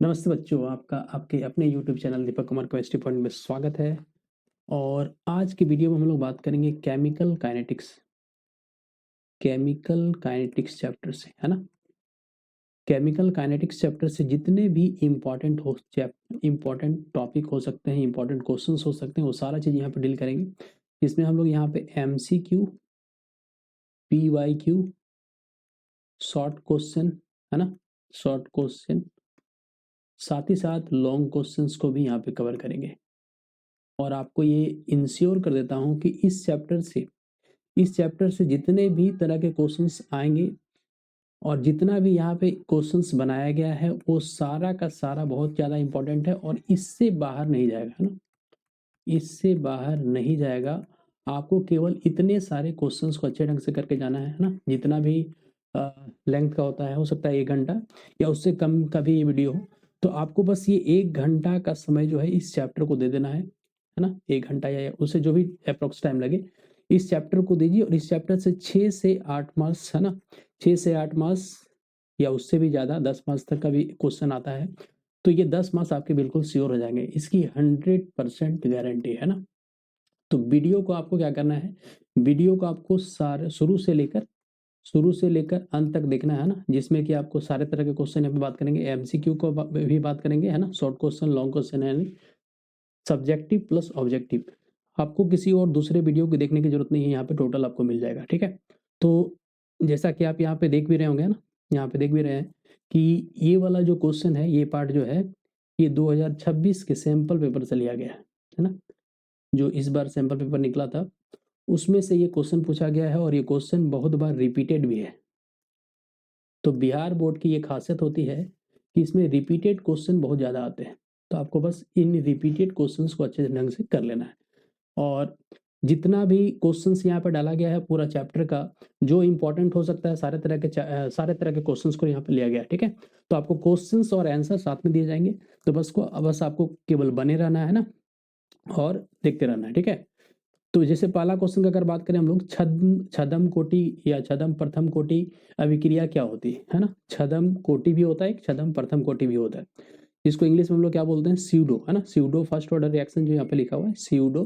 नमस्ते बच्चों, आपका आपके अपने YouTube channel Deepak Kumar chemistry point में स्वागत है। और आज की वीडियो में हम लोग बात करेंगे केमिकल काइनेटिक्स चैप्टर से, है ना। केमिकल काइनेटिक्स चैप्टर से जितने भी इम्पोर्टेंट टॉपिक हो सकते हैं, इम्पोर्टेंट क्वेश्चंस हो सकते हैं, वो सारा चीज़ यहाँ पे डील करेंगे। इसमें हम लोग यहाँ पे MCQ, PYQ, शॉर्ट क्वेश्चन, है ना, शॉर्ट क्वेश्चन, साथ ही साथ लॉन्ग क्वेश्चंस को भी यहाँ पे कवर करेंगे। और आपको ये इंश्योर कर देता हूँ कि इस चैप्टर से जितने भी तरह के क्वेश्चंस आएंगे और जितना भी यहाँ पे क्वेश्चंस बनाया गया है वो सारा का सारा बहुत ज़्यादा इंपॉर्टेंट है और इससे बाहर नहीं जाएगा, है ना, इससे बाहर नहीं जाएगा। आपको केवल इतने सारे क्वेश्चंस को अच्छे ढंग से करके जाना है ना। जितना भी लेंथ का होता है, हो सकता है 1 घंटा या उससे कम का भी ये वीडियो हो, तो आपको बस ये 1 घंटा का समय जो है इस चैप्टर को दे देना है ना। 1 घंटा या उससे जो भी अप्रोक्स टाइम लगे इस चैप्टर को दीजिए और इस चैप्टर से 6 से 8 मार्क्स, है ना, 6 से 8 मार्क्स या उससे भी ज़्यादा 10 मार्क्स तक का भी क्वेश्चन आता है तो ये 10 मार्क्स आपके बिल्कुल श्योर हो जाएंगे, इसकी 100% गारंटी है ना। तो वीडियो को आपको क्या करना है, वीडियो को आपको सारे शुरू से लेकर अंत तक देखना है ना, जिसमें कि आपको सारे तरह के क्वेश्चन यहाँ पे बात करेंगे, MCQ को भी बात करेंगे, है ना, शॉर्ट क्वेश्चन, लॉन्ग क्वेश्चन, है सब्जेक्टिव प्लस ऑब्जेक्टिव। आपको किसी और दूसरे वीडियो को देखने की जरूरत नहीं है, यहाँ पे टोटल आपको मिल जाएगा, ठीक है। तो जैसा कि आप यहाँ पे देख भी रहे होंगे ना, यहाँ पे देख भी रहे हैं कि ये वाला जो क्वेश्चन है, ये पार्ट जो है ये 2026 के सैंपल पेपर से लिया गया है ना। जो इस बार सैंपल पेपर निकला था उसमें से ये क्वेश्चन पूछा गया है और ये क्वेश्चन बहुत बार रिपीटेड भी है। तो बिहार बोर्ड की ये खासियत होती है कि इसमें रिपीटेड क्वेश्चन बहुत ज़्यादा आते हैं। तो आपको बस इन रिपीटेड क्वेश्चंस को अच्छे ढंग से कर लेना है। और जितना भी क्वेश्चंस यहाँ पर डाला गया है पूरा चैप्टर का, जो इंपॉर्टेंट हो सकता है सारे तरह के क्वेश्चंस को यहाँ पे लिया गया है, ठीक है। तो आपको क्वेश्चंस और आंसर साथ में दिए जाएंगे, तो बस आपको केवल बने रहना है ना और देखते रहना है, ठीक है। तो जैसे पहला क्वेश्चन की अगर बात करें हम लोग, छदम कोटि या छदम प्रथम कोटि अभिक्रिया क्या होती है ना। छदम कोटि भी होता है, एक छदम प्रथम कोटि भी होता है, जिसको इंग्लिश में हम लोग क्या बोलते हैं, स्यूडो, है ना। स्यूडो फर्स्ट ऑर्डर रिएक्शन जो यहाँ पे लिखा हुआ है, स्यूडो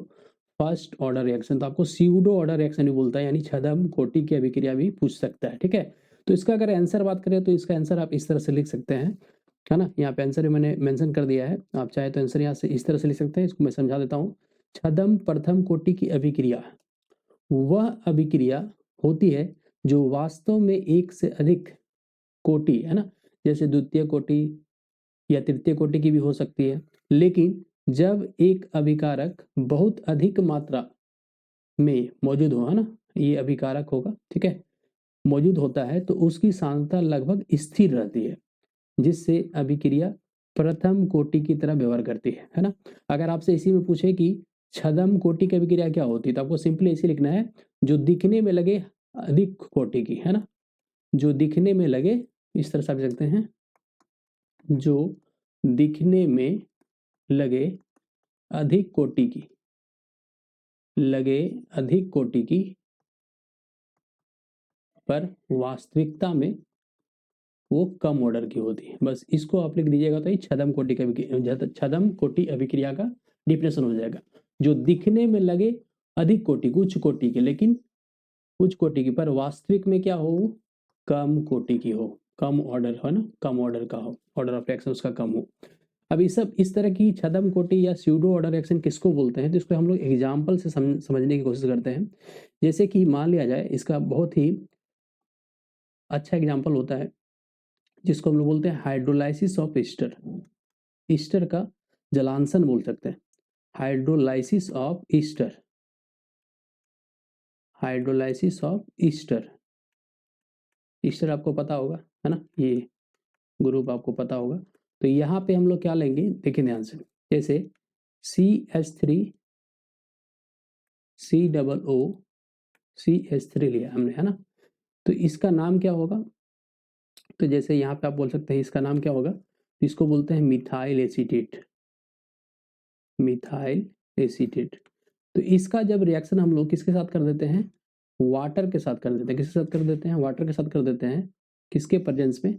फर्स्ट ऑर्डर रिएक्शन, तो आपको स्यूडो ऑर्डर रिएक्शन भी बोलता है, यानी छदम कोटि की अभिक्रिया भी पूछ सकता है, ठीक है। तो इसका अगर आंसर बात करें तो इसका आंसर आप इस तरह से लिख सकते हैं, है ना। यहाँ पे आंसर मैंने मेंशन कर दिया है, आप चाहे तो आंसर यहाँ से इस तरह से लिख सकते हैं। इसको मैं समझा देता हूँ। छदम प्रथम कोटि की अभिक्रिया वह अभिक्रिया होती है जो वास्तव में एक से अधिक कोटि, है ना, जैसे द्वितीय कोटि या तृतीय कोटि की भी हो सकती है, लेकिन जब एक अभिकारक बहुत अधिक मात्रा में मौजूद हो, है ना, ये अभिकारक होगा, ठीक है, मौजूद होता है तो उसकी सांद्रता लगभग स्थिर रहती है, जिससे अभिक्रिया प्रथम कोटि की तरह व्यवहार करती है ना। अगर आपसे इसी में पूछे कि छदम कोटि की अभिक्रिया क्या होती है, तो आपको सिंपली इसी लिखना है, जो दिखने में लगे अधिक कोटि की, है ना, जो दिखने में लगे, इस तरह से आप लिख सकते हैं, जो दिखने में लगे अधिक कोटि की, पर वास्तविकता में वो कम ऑर्डर की होती है। बस इसको आप लिख दीजिएगा तो ये छदम कोटि अभिक्रिया का डिफिनेशन हो जाएगा। जो दिखने में लगे अधिक कोटि, उच्च कोटि के, लेकिन उच्च कोटि की, पर वास्तविक में क्या हो, कम कोटि की हो, कम ऑर्डर हो ना, कम ऑर्डर का हो, ऑर्डर ऑफ रिएक्शन उसका कम हो। अब इस तरह की छदम कोटि या स्यूडो ऑर्डर रिएक्शन किसको बोलते हैं, तो इसको हम लोग एग्जाम्पल से समझने की कोशिश करते हैं। जैसे कि मान लिया जाए, इसका बहुत ही अच्छा एग्जाम्पल होता है जिसको हम लोग बोलते हैं हाइड्रोलाइसिस ऑफ ईस्टर। ईस्टर का जलांशन बोल सकते हैं, hydrolysis of Easter, hydrolysis of Easter. Easter आपको पता होगा, है ना, ये ग्रुप आपको पता होगा। तो यहाँ पे हम लोग क्या लेंगे, देखिए ध्यान से, जैसे CH3 COO CH3 लिया हमने, है ना, तो इसका नाम क्या होगा, तो जैसे यहाँ पे आप बोल सकते हैं इसका नाम क्या होगा, इसको बोलते हैं मिथाइल एसीटेट, मिथाइल एसीटेट। तो इसका जब रिएक्शन हम लोग किसके साथ कर देते हैं, वाटर के साथ कर देते हैं, किसके साथ कर देते हैं, वाटर के साथ कर देते हैं, किसके प्रेजेंस में,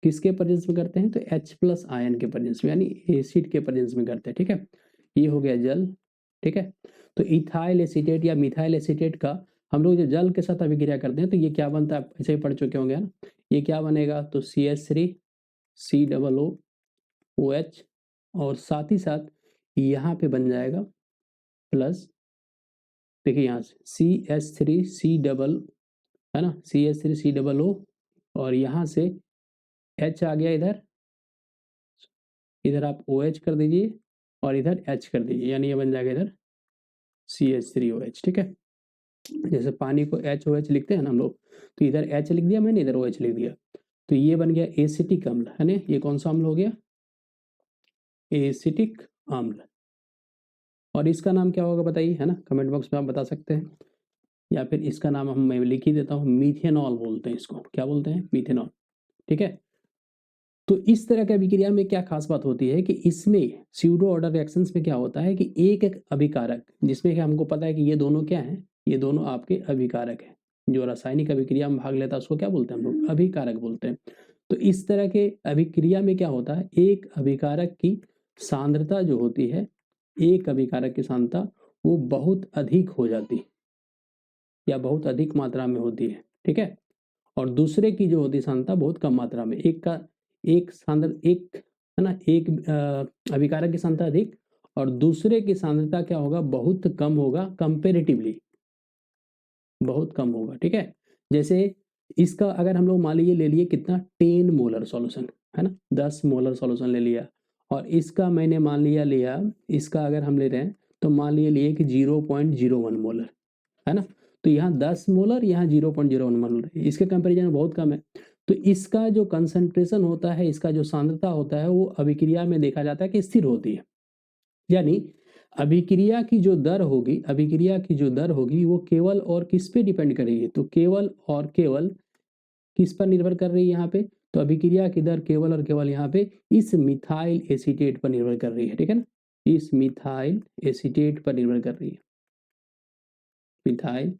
किसके प्रेजेंस में करते हैं? तो H+ आयन के प्रेजेंस में, यानी एसिड के प्रेजेंस में करते हैं, ठीक है। ये हो गया जल, ठीक है। तो इथाइल एसीटेट या मिथाइल एसीटेट का हम लोग जब जल के साथ अभिक्रिया करते हैं तो ये क्या बनता है, आप ऐसे ही पढ़ चुके होंगे ना। ये क्या बनेगा? तो CH3 COOH, और साथ ही साथ यहाँ पे बन जाएगा प्लस, देखिए यहाँ से CH3C डबल, है ना, CH3COO, और यहाँ से H आ गया इधर, इधर आप OH कर दीजिए और इधर H कर दीजिए, यानी ये बन जाएगा इधर CH3OH, ठीक है। जैसे पानी को HOH लिखते हैं ना हम लोग, तो इधर H लिख दिया मैंने, इधर OH लिख दिया, तो ये बन गया एसिटिक अम्ल, है ना। ये कौन सा अम्ल हो गया? एसिटिक अम्ल। और इसका नाम क्या होगा बताइए, है ना, कमेंट बॉक्स में आप बता सकते हैं, या फिर इसका नाम मैं लिख ही देता हूँ, मीथेनॉल बोलते हैं इसको। क्या बोलते हैं? मीथेनॉल, ठीक है। तो इस तरह के अभिक्रिया में क्या खास बात होती है कि इसमें स्यूडो ऑर्डर रिएक्शंस में क्या होता है कि एक एक अभिकारक, जिसमें कि हमको पता है कि ये दोनों क्या हैं, ये दोनों आपके अभिकारक हैं। जो रासायनिक अभिक्रिया में भाग लेता है उसको क्या बोलते हैं हम लोग? अभिकारक बोलते हैं। तो इस तरह के अभिक्रिया में क्या होता है, एक अभिकारक की सांद्रता जो होती है, एक अभिकारक की सांद्रता वो बहुत अधिक हो जाती है या बहुत अधिक मात्रा में होती है, ठीक है। और दूसरे की जो होती है सांद्रता बहुत कम मात्रा में। एक है ना, एक अभिकारक की सांद्रता अधिक और दूसरे की सांद्रता क्या होगा? बहुत कम होगा, कंपेरेटिवली बहुत कम होगा, ठीक है। जैसे इसका अगर हम लोग मान लीजिए ले लिए कितना, 10 मोलर सॉल्यूशन, है ना, 10 मोलर सॉल्यूशन ले लिया, और इसका मैंने मान लिया इसका अगर हम ले रहे हैं तो मान लिए कि 0.01 मोलर, है ना। तो यहाँ 10 मोलर, यहाँ 0.01 मोलर, इसके कंपेरिजन में बहुत कम है। तो इसका जो कंसंट्रेशन होता है, इसका जो सांद्रता होता है, वो अभिक्रिया में देखा जाता है कि स्थिर होती है। यानी अभिक्रिया की जो दर होगी वो केवल और किस पे डिपेंड करेगी? तो केवल और केवल किस पर निर्भर कर रही है यहाँ पे? तो अभिक्रिया की दर केवल और केवल यहाँ पे इस मिथाइल एसीटेट पर निर्भर कर रही है, ठीक है ना। इस मिथाइल एसीटेट पर निर्भर कर रही है, मिथाइल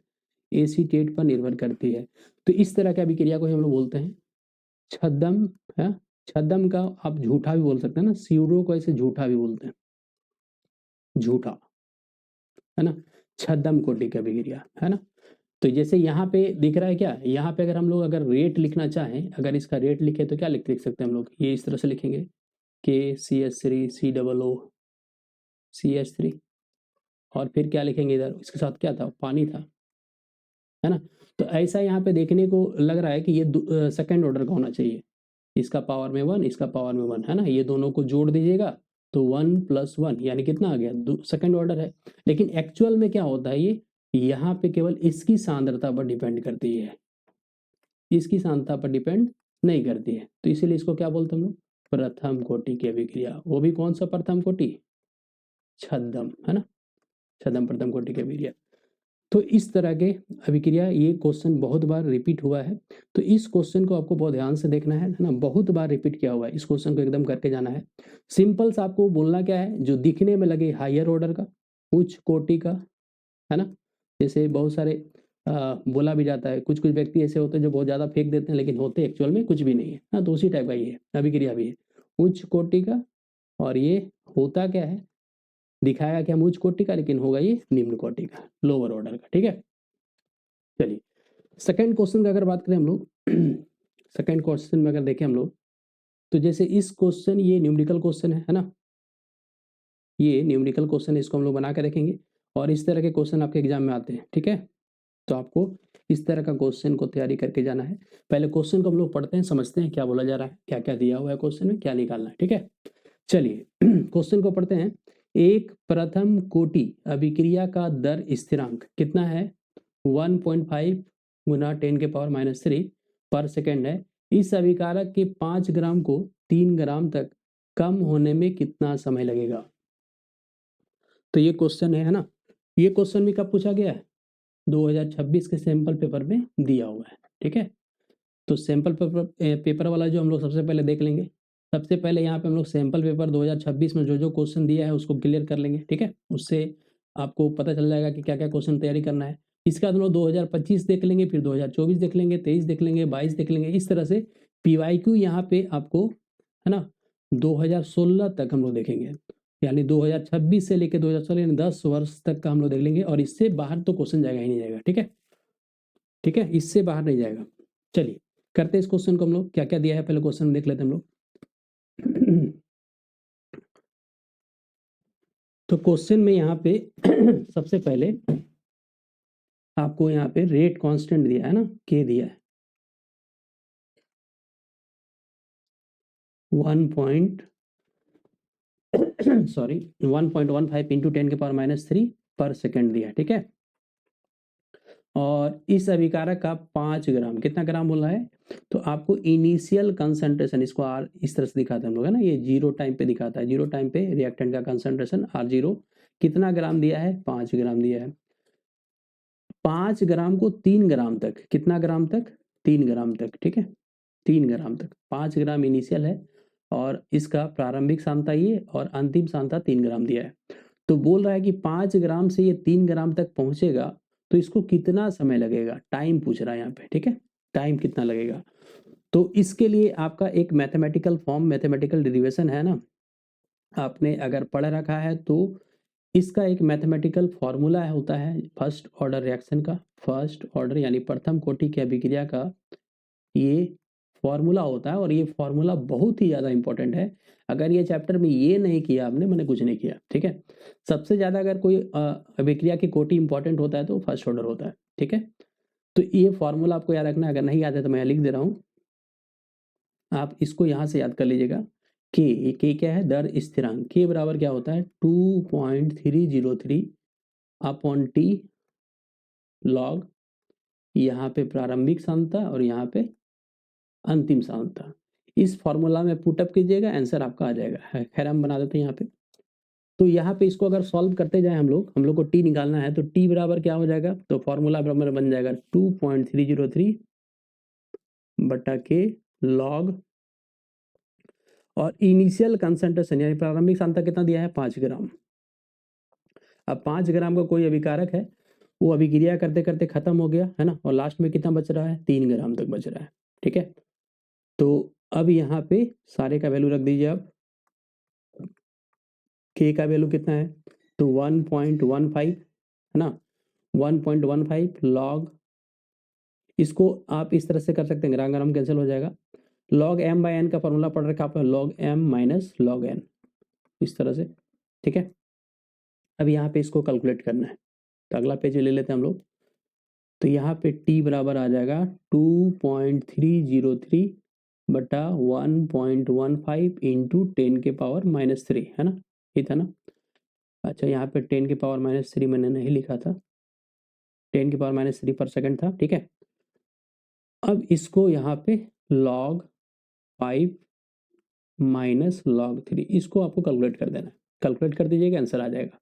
एसीटेट पर निर्भर करती है। तो इस तरह की अभिक्रिया को हम लोग बोलते हैं छद्म, है। छद्म का आप झूठा भी बोल सकते हैं ना, स्यूडो को ऐसे झूठा भी बोलते हैं, झूठा, है ना, छद्म कोटि की अभिक्रिया, है ना। तो जैसे यहाँ पे दिख रहा है क्या, यहाँ पे अगर हम लोग अगर रेट लिखना चाहें, अगर इसका रेट लिखे तो क्या लिख सकते हैं हम लोग? ये इस तरह से लिखेंगे KCH3COO CH3, और फिर क्या लिखेंगे इधर, इसके साथ क्या था? पानी था, है ना। तो ऐसा यहाँ पे देखने को लग रहा है कि ये सेकंड ऑर्डर का होना चाहिए, इसका पावर में 1, इसका पावर में 1, है ना। ये दोनों को जोड़ दीजिएगा तो 1 + 1 यानी कितना आ गया? सेकंड ऑर्डर है। लेकिन एक्चुअल में क्या होता है, ये यहाँ पे केवल इसकी सांद्रता पर डिपेंड करती है, इसकी सांद्रता पर डिपेंड नहीं करती है। तो इसीलिए इसको क्या बोलते हैं हम लोग? प्रथम कोटि की अभिक्रिया। वो भी कौन सा प्रथम कोटि? छद्म, है ना, छद्म प्रथम कोटि की अभिक्रिया। तो इस तरह के अभिक्रिया, ये क्वेश्चन बहुत बार रिपीट हुआ है, तो इस क्वेश्चन को आपको बहुत ध्यान से देखना है ना, बहुत बार रिपीट किया हुआ है, इस क्वेश्चन को एकदम करके जाना है। सिंपल सा आपको बोलना क्या है, जो दिखने में लगे हायर ऑर्डर का, उच्च कोटि का, है ना। जैसे बहुत सारे बोला भी जाता है, कुछ कुछ व्यक्ति ऐसे होते हैं जो बहुत ज़्यादा फेंक देते हैं, लेकिन होते एक्चुअल में कुछ भी नहीं है ना। तो उसी टाइप का ये है, अभिक्रिया भी है उच्च कोटि का, और ये होता क्या है, दिखाया क्या हम उच्च कोटि का, लेकिन होगा ये निम्न कोटि का, लोअर ऑर्डर का, ठीक है। चलिए सेकंड क्वेश्चन का अगर बात करें हम लोग, सेकंड क्वेश्चन में अगर देखें हम लोग, तो जैसे इस क्वेश्चन, ये न्यूमेरिकल क्वेश्चन है ना, ये न्यूमेरिकल क्वेश्चन है, इसको हम लोग बना के देखेंगे, और इस तरह के क्वेश्चन आपके एग्जाम में आते हैं, ठीक है। तो आपको इस तरह का क्वेश्चन को तैयारी करके जाना है। पहले क्वेश्चन को हम लोग पढ़ते हैं, समझते हैं क्या बोला जा रहा है, क्या क्या दिया हुआ है क्वेश्चन में, क्या निकालना है, ठीक है। चलिए क्वेश्चन को पढ़ते हैं। एक प्रथम कोटि अभिक्रिया का दर स्थिरांक कितना है? 1.5 गुना 10⁻³ पर सेकेंड है। इस अभिकारक के 5 ग्राम को 3 ग्राम तक कम होने में कितना समय लगेगा? तो ये क्वेश्चन है ना। ये क्वेश्चन भी कब पूछा गया है? 2026 के सैंपल पेपर में दिया हुआ है, ठीक है। तो सैंपल पेपर वाला जो हम लोग सबसे पहले देख लेंगे। सबसे पहले यहाँ पे हम लोग सैंपल पेपर 2026 में जो जो क्वेश्चन दिया है उसको क्लियर कर लेंगे, ठीक है। उससे आपको पता चल जाएगा कि क्या क्या क्वेश्चन तैयारी करना है। इसके बाद हम लोग 2025 देख लेंगे, फिर 2024 देख लेंगे, 23 देख लेंगे, 22 देख लेंगे। इस तरह से PYQ यहाँ पे आपको है ना 2016 तक हम लोग देखेंगे, यानी 2026 से लेकर 2016 यानी 10 वर्ष तक का हम लोग देख लेंगे, और इससे बाहर तो क्वेश्चन जाएगा ही नहीं जाएगा। ठीक है, ठीक है, इससे बाहर नहीं जाएगा। चलिए करते हैं इस क्वेश्चन को हम लोग, क्या क्या दिया है पहले क्वेश्चन देख लेते हैं हम लोग। तो क्वेश्चन में यहाँ पे सबसे पहले आपको यहाँ पे रेट कांस्टेंट दिया है ना, के दिया है 1.15 इंटू 10 के पावर -3 पर सेकेंड दिया है। ठीक है, और इस अभिकारक का 5 ग्राम, कितना ग्राम बोला है, तो आपको इनिशियल कंसंट्रेशन, इसको आर इस तरह से दिखाते हैं हम लोग है ना, ये 0 टाइम पे दिखाता है, 0 टाइम पे रिएक्टेंट का कंसंट्रेशन R0 कितना ग्राम दिया है, 5 ग्राम दिया है। 5 ग्राम को 3 ग्राम तक, कितना ग्राम तक, 3 ग्राम तक। ठीक है, 3 ग्राम तक, 5 ग्राम इनिशियल है और इसका प्रारंभिक सांद्रता ये और अंतिम सांद्रता 3 ग्राम दिया है। तो बोल रहा है कि 5 ग्राम से ये 3 ग्राम तक पहुंचेगा तो इसको कितना समय लगेगा, टाइम पूछ रहा है यहाँ पे। ठीक है, टाइम कितना लगेगा, तो इसके लिए आपका एक मैथमेटिकल फॉर्म, मैथमेटिकल डेरिवेशन है ना, आपने अगर पढ़ रखा है तो इसका एक मैथमेटिकल फॉर्मूला होता है फर्स्ट ऑर्डर रिएक्शन का, फर्स्ट ऑर्डर यानी प्रथम कोटि की अभिक्रिया का ये फॉर्मूला होता है, और ये फॉर्मूला बहुत ही ज़्यादा इंपॉर्टेंट है। अगर ये चैप्टर में ये नहीं किया आपने, मैंने कुछ नहीं किया। ठीक है, सबसे ज़्यादा अगर कोई अभिक्रिया की कोटि इंपॉर्टेंट होता है तो फर्स्ट ऑर्डर होता है। ठीक है, तो ये फॉर्मूला आपको याद रखना है, अगर नहीं याद है तो मैं लिख दे रहा हूँ, आप इसको यहाँ से याद कर लीजिएगा। के क्या है, दर स्थिरांक, के बराबर क्या होता है 2.303 अपॉन टी लॉग, यहाँ पे प्रारंभिक सांद्रता और यहाँ पे अंतिम सांद्रता। इस फॉर्मूला में पुटअप कीजिएगा, आंसर आपका आ जाएगा। खैर हम बना देते हैं यहाँ पे, तो यहाँ पे इसको अगर सॉल्व करते जाए हम लोग को टी निकालना है, तो टी बराबर क्या हो जाएगा, तो फॉर्मूला बराबर बन जाएगा 2.303 बटा के लॉग, और इनिशियल कंसंट्रेशन यानी प्रारंभिक सांद्रता कितना दिया है 5 ग्राम। अब 5 ग्राम का कोई अभिकारक है, वो अभिक्रिया करते करते खत्म हो गया है ना, और लास्ट में कितना बच रहा है, 3 ग्राम तक बच रहा है। ठीक है, तो अब यहाँ पे सारे का वैल्यू रख दीजिए आप। के का वैल्यू कितना है, तो 1.15 है ना, 1.15 लॉग, इसको आप इस तरह से कर सकते हैं, ग्राम ग्राम कैंसिल हो जाएगा, लॉग m बाई एन का फॉर्मूला पढ़ रखा आपका, log m minus log n, इस तरह से। ठीक है, अब यहाँ पे इसको कैलकुलेट करना है, तो अगला पेज ले लेते हैं हम लोग। तो यहाँ पे t बराबर आ जाएगा 2.303 बटा 1.15 इंटू 10 के पावर -3 है ना, ये था ना। अच्छा, यहाँ पे 10 के पावर -3 मैंने नहीं लिखा था, 10 के पावर -3 पर सेकंड था। ठीक है, अब इसको यहाँ पे log 5 माइनस log 3, इसको आपको कैलकुलेट कर देना है, कैलकुलेट कर दीजिएगा, आंसर आ जाएगा।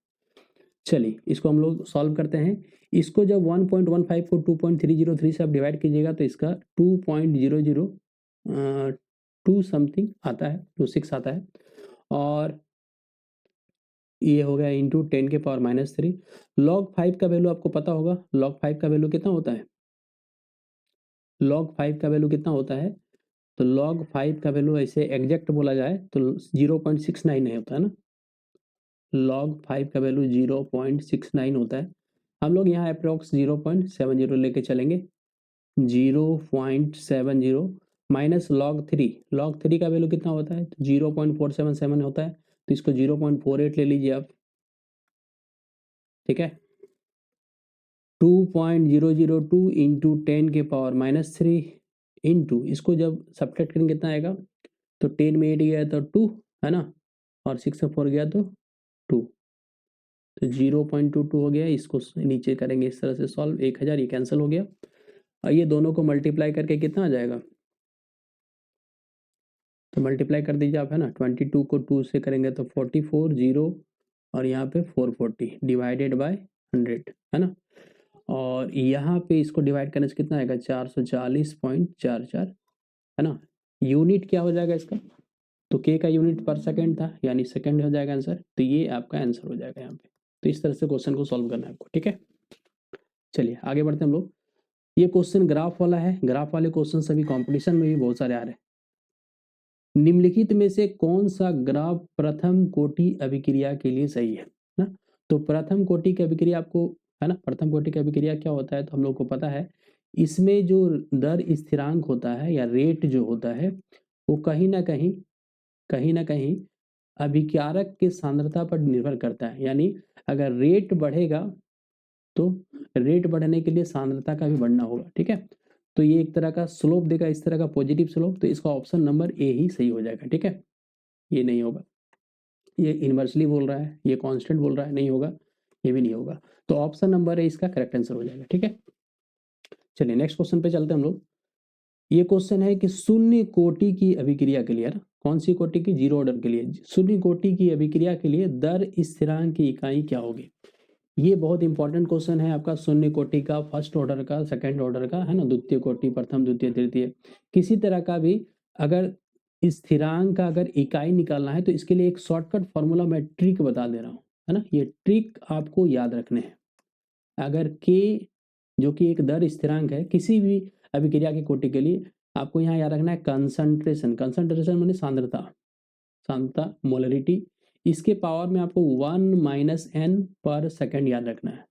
चलिए इसको हम लोग सॉल्व करते हैं। इसको जब 1.15 को 2.303 से आप डिवाइड कीजिएगा तो इसका 2.002 समथिंग आता है, 26 आता है, और ये हो गया इंटू 10 के पावर -3। log 5 का वैल्यू आपको पता होगा, log 5 का वैल्यू कितना होता है, log 5 का वैल्यू कितना होता है, तो log 5 का वैल्यू ऐसे एग्जैक्ट बोला जाए तो 0.69 नहीं होता है ना, log 5 का वैल्यू 0.69 होता है। हम लोग यहाँ अप्रोक्स 0.70 लेके चलेंगे, 0.70 माइनस log 3 का वैल्यू कितना होता है, तो 0.477 होता है, तो इसको 0.48 ले लीजिए आप। ठीक है, 2.002 इंटू 10 के पावर -3 इंटू, इसको जब सब्ट्रैक्ट करेंगे कितना आएगा, तो 10 में 8 गया तो 2 है ना, और 6 से 4 गया तो 2, तो 0.22 हो गया। इसको नीचे करेंगे इस तरह से सॉल्व, 1000 ये कैंसिल हो गया, और ये दोनों को मल्टीप्लाई करके कितना आ जाएगा, तो मल्टीप्लाई कर दीजिए आप है ना, 22 को 2 से करेंगे तो 44 0, और यहाँ पे 440 डिवाइडेड बाय 100 है ना, और यहाँ पे इसको डिवाइड करने से कितना आएगा 440.44 है ना। यूनिट क्या हो जाएगा इसका, तो के का यूनिट पर सेकंड था, यानी सेकंड हो जाएगा आंसर, तो ये आपका आंसर हो जाएगा यहाँ पे। तो इस तरह से क्वेश्चन को सॉल्व करना है आपको। ठीक है, चलिए आगे बढ़ते हैं हम लोग। ये क्वेश्चन ग्राफ वाला है, ग्राफ वाले क्वेश्चन सभी कंपटीशन में भी बहुत सारे आ रहे हैं, निम्नलिखित में से कौन सा ग्राफ प्रथम कोटि अभिक्रिया के लिए सही है ना। तो प्रथम कोटि की अभिक्रिया आपको है ना, प्रथम कोटि की अभिक्रिया क्या होता है तो हम लोग को पता है, इसमें जो दर स्थिरांक होता है या रेट जो होता है वो कहीं ना कहीं अभिकारक की सांद्रता पर निर्भर करता है। यानी अगर रेट बढ़ेगा तो रेट बढ़ने के लिए सांद्रता का भी बढ़ना होगा, ठीक है। तो ये एक तरह का स्लोप देगा, इस तरह का पॉजिटिव स्लोप, तो इसका ऑप्शन नंबर ए ही सही हो जाएगा, ठीक है। ये नहीं होगा, ये इन्वर्सली बोल रहा है, ये कांस्टेंट बोल रहा है, नहीं होगा, ये भी नहीं होगा। तो ऑप्शन नंबर ए इसका करेक्ट आंसर हो जाएगा, ठीक है। चलिए नेक्स्ट क्वेश्चन पे चलते हैं हम लोग। ये क्वेश्चन है कि शून्य कोटि की अभिक्रिया के लिए, कौन सी कोटि की, जीरो ऑर्डर के लिए, शून्य कोटि की अभिक्रिया के लिए दर स्थिरांक की इकाई क्या होगी। ये बहुत इंपॉर्टेंट क्वेश्चन है आपका, शून्य कोटि का, फर्स्ट ऑर्डर का, सेकंड ऑर्डर का, है ना, द्वितीय कोटि, प्रथम, द्वितीय, तृतीय, किसी तरह का भी अगर स्थिरांक का अगर इकाई निकालना है तो इसके लिए एक शॉर्टकट फॉर्मूला मैं ट्रिक बता दे रहा हूँ, है ना। ये ट्रिक आपको याद रखने हैं। अगर के जो कि एक दर स्थिरांक है किसी भी अभिक्रिया की कोटि के लिए, आपको यहाँ याद रखना है कंसंट्रेशन, कंसंट्रेशन माने सांद्रता, सांद्रता मोलरिटी, इसके पावर में आपको 1 - n पर सेकंड याद रखना है।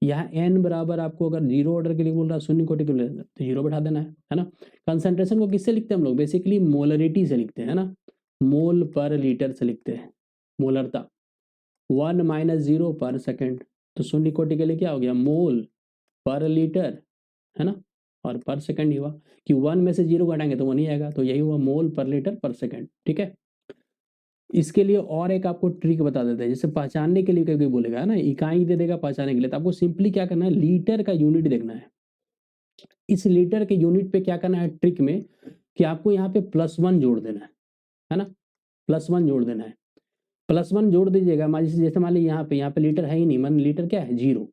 यहाँ n बराबर आपको अगर जीरो ऑर्डर के लिए बोल रहा है, शून्य कोटि के लिए, तो जीरो बैठा देना है ना। कंसंट्रेशन को किससे लिखते हैं हम लोग, बेसिकली मोलरिटी से लिखते हैं ना, मोल पर लीटर से लिखते हैं, मोलरता, 1 - 0 पर सेकंड। तो शून्य कोटि के लिए क्या हो गया, मोल पर लीटर, है ना, और पर सेकंड ही हुआ कि 1 में से 0 घटाएंगे तो 1 ही आएगा, तो यही हुआ मोल पर लीटर पर सेकंड, ठीक है। इसके लिए और एक आपको ट्रिक बता देते हैं, जैसे पहचानने के लिए कभी बोलेगा, है ना, इकाई दे देगा पहचानने के लिए, तो आपको सिंपली क्या करना है, लीटर का यूनिट देखना है। इस लीटर के यूनिट पे क्या करना है ट्रिक में, कि आपको यहाँ पे +1 जोड़ देना है ना, +1 जोड़ देना है। +1 जोड़ दीजिएगा, जैसे मान लीजिए यहाँ पे लीटर है ही नहीं, मान लीटर क्या है, 0,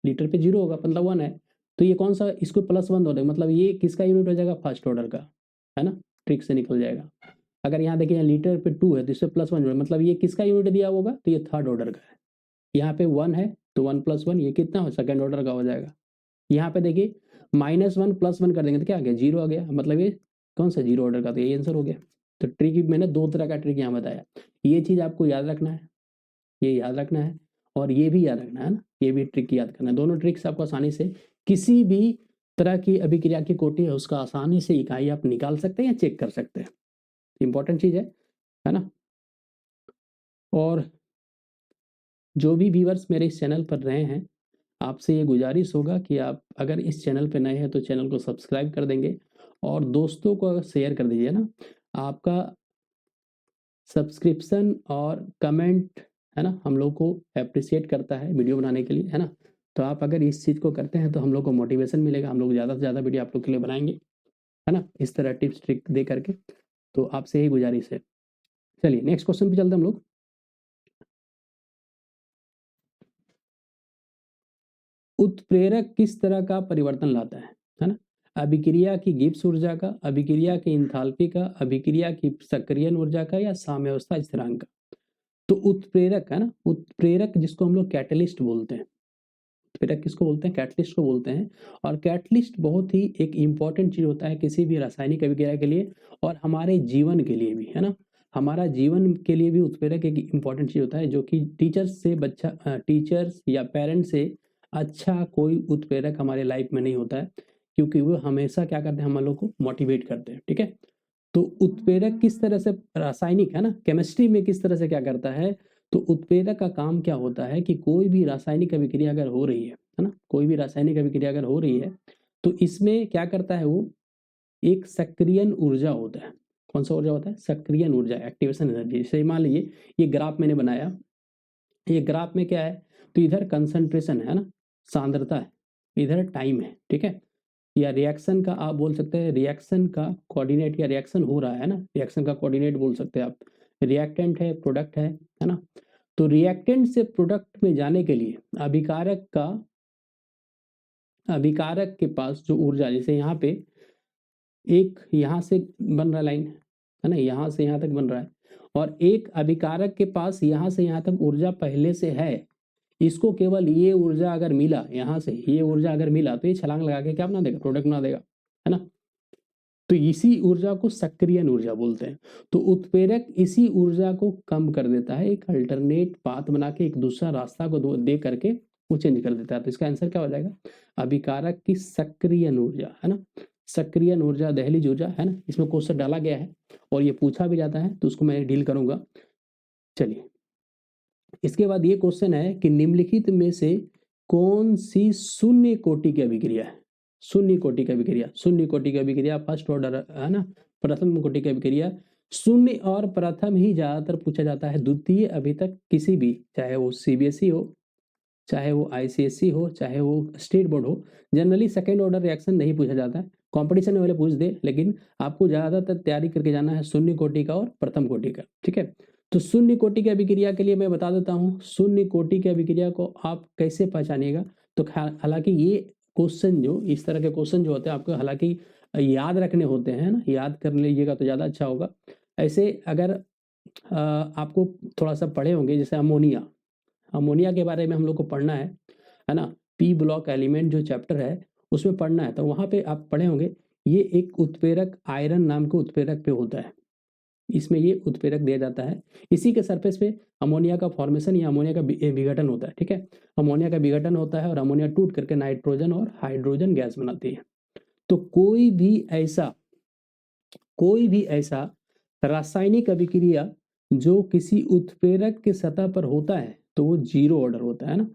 लीटर पे 0 होगा, मतलब 1 है, तो ये कौन सा, इसको +1 जोड़ देगा, मतलब ये किसका यूनिट हो जाएगा, फर्स्ट ऑर्डर का, है ना, ट्रिक से निकल जाएगा। अगर यहाँ देखिए लीटर पे 2 है तो इससे +1 जोड़े, मतलब ये किसका यूनिट दिया होगा, तो ये थर्ड ऑर्डर का है। यहाँ पे 1 है तो 1 + 1 ये कितना हो, सेकंड ऑर्डर का हो जाएगा। यहाँ पे देखिए -1 + 1 कर देंगे तो क्या आ गया, 0 आ गया, मतलब ये कौन सा, जीरो ऑर्डर का, तो यही आंसर हो गया। तो ट्रिक मैंने दो तरह का ट्रिक यहाँ बताया, ये चीज़ आपको याद रखना है, ये याद रखना है, और ये भी याद रखना है ना, ये भी ट्रिक याद करना है। दोनों ट्रिक्स आपको आसानी से किसी भी तरह की अभिक्रिया की कोटि है उसका आसानी से इकाई आप निकाल सकते हैं या चेक कर सकते हैं, इंपॉर्टेंट चीज़ है ना। और जो भी व्यूअर्स मेरे इस चैनल पर रहे हैं, आपसे ये गुजारिश होगा कि आप अगर इस चैनल पर नए हैं तो चैनल को सब्सक्राइब कर देंगे और दोस्तों को शेयर कर दीजिए ना। आपका सब्सक्रिप्शन और कमेंट, है ना, हम लोग को अप्रिशिएट करता है वीडियो बनाने के लिए, है ना। तो आप अगर इस चीज़ को करते हैं तो हम लोग को मोटिवेशन मिलेगा, हम लोग ज़्यादा से ज़्यादा वीडियो आप लोग के लिए बनाएंगे, है ना, इस तरह टिप्स ट्रिक दे करके। तो आपसे यही गुजारिश है। चलिए नेक्स्ट क्वेश्चन पे चलते हैं हम लोग। उत्प्रेरक किस तरह का परिवर्तन लाता है ना, अभिक्रिया की गिब्स ऊर्जा का, अभिक्रिया की इंथाल्पी का, अभिक्रिया की सक्रियण ऊर्जा का, या साम्यावस्था स्थिरांक का। तो उत्प्रेरक है ना, उत्प्रेरक जिसको हम लोग कैटलिस्ट बोलते हैं, उत्प्रेरक किसको बोलते हैं, कैटलिस्ट को बोलते हैं। और कैटलिस्ट बहुत ही एक इंपॉर्टेंट चीज होता है किसी भी रासायनिक अभिक्रिया के लिए, और हमारे जीवन के लिए भी, है ना, हमारा जीवन के लिए भी उत्प्रेरक एक इंपॉर्टेंट चीज होता है, जो कि टीचर्स या पेरेंट्स से अच्छा कोई उत्प्रेरक हमारे लाइफ में नहीं होता है, क्योंकि वो हमेशा क्या करते हैं, हम लोग को मोटिवेट करते हैं, ठीक है। तो उत्प्रेरक किस तरह से, रासायनिक है ना, केमिस्ट्री में किस तरह से क्या करता है, तो उत्प्रेरक का काम क्या होता है कि कोई भी रासायनिक अभिक्रिया अगर हो रही है ना, कोई भी रासायनिक अभिक्रिया अगर हो रही है तो इसमें क्या करता है वो, एक सक्रियण ऊर्जा होता है। कौन सा ऊर्जा होता है, सक्रियण ऊर्जा, एक्टिवेशन एनर्जी। जैसे मान लीजिए ये ग्राफ मैंने बनाया, ये ग्राफ में क्या है, तो इधर कंसंट्रेशन है ना, सांद्रता है, इधर टाइम है, ठीक है। या रिएक्शन का आप बोल सकते हैं, रिएक्शन का कोऑर्डिनेट, या रिएक्शन हो रहा है ना, रिएक्शन का कोऑर्डिनेट बोल सकते हैं आप। रिएक्टेंट है, प्रोडक्ट है ना। तो रिएक्टेंट से प्रोडक्ट में जाने के लिए अभिकारक के पास जो ऊर्जा, जैसे यहाँ पे एक यहाँ से बन रहा लाइन, है ना, यहाँ से यहाँ तक बन रहा है, और एक अभिकारक के पास यहाँ से यहाँ तक ऊर्जा पहले से है, इसको केवल ये ऊर्जा अगर मिला, यहाँ से ये ऊर्जा अगर मिला तो ये छलांग लगा के क्या बना देगा, प्रोडक्ट बना देगा, है ना। तो इसी ऊर्जा को सक्रियण ऊर्जा बोलते हैं। तो उत्प्रेरक इसी ऊर्जा को कम कर देता है, एक अल्टरनेट पाथ बना के, एक दूसरा रास्ता को दे करके वो चेंज कर देता है। तो इसका आंसर क्या हो जाएगा? अभिकारक की सक्रियण ऊर्जा, है ना, सक्रियण ऊर्जा, दहलीज ऊर्जा, है ना। इसमें क्वेश्चन डाला गया है और ये पूछा भी जाता है, तो उसको मैं डील करूंगा। चलिए, इसके बाद ये क्वेश्चन है कि निम्नलिखित में से कौन सी शून्य कोटि की अभिक्रिया है? शून्य कोटि की अभिक्रिया, शून्य कोटि की अभिक्रिया फर्स्ट ऑर्डर, है ना, प्रथम कोटि की अभिक्रिया। शून्य और प्रथम ही ज्यादातर पूछा जाता है, द्वितीय अभी तक किसी भी, चाहे वो सीबीएसई हो, चाहे वो आईसीएसई हो, चाहे वो स्टेट बोर्ड हो, जनरली सेकेंड ऑर्डर रिएक्शन नहीं पूछा जाता है। कंपटीशन में वाले पूछ दे, लेकिन आपको ज्यादातर तैयारी करके जाना है शून्य कोटि का और प्रथम कोटि का, ठीक है। तो शून्य कोटि की अभिक्रिया के लिए मैं बता देता हूँ, शून्य कोटि की अभिक्रिया को आप कैसे पहचानिएगा। तो हालांकि ये क्वेश्चन, जो इस तरह के क्वेश्चन जो होते हैं, आपको हालांकि याद रखने होते हैं ना, याद कर लीजिएगा तो ज़्यादा अच्छा होगा। ऐसे अगर आपको थोड़ा सा पढ़े होंगे, जैसे अमोनिया, अमोनिया के बारे में हम लोग को पढ़ना है ना, पी ब्लॉक एलिमेंट जो चैप्टर है उसमें पढ़ना है, तो वहाँ पे आप पढ़े होंगे, ये एक उत्प्रेरक आयरन नाम के उत्प्रेरक पे होता है, इसमें ये उत्प्रेरक दिया जाता है। इसी के सरफेस पे अमोनिया का फॉर्मेशन या अमोनिया का विघटन होता है, ठीक है। अमोनिया का विघटन होता है और अमोनिया टूट करके नाइट्रोजन और हाइड्रोजन गैस बनाती है। तो कोई भी ऐसा रासायनिक अभिक्रिया जो किसी उत्प्रेरक के सतह पर होता है, तो वो जीरो ऑर्डर होता है ना,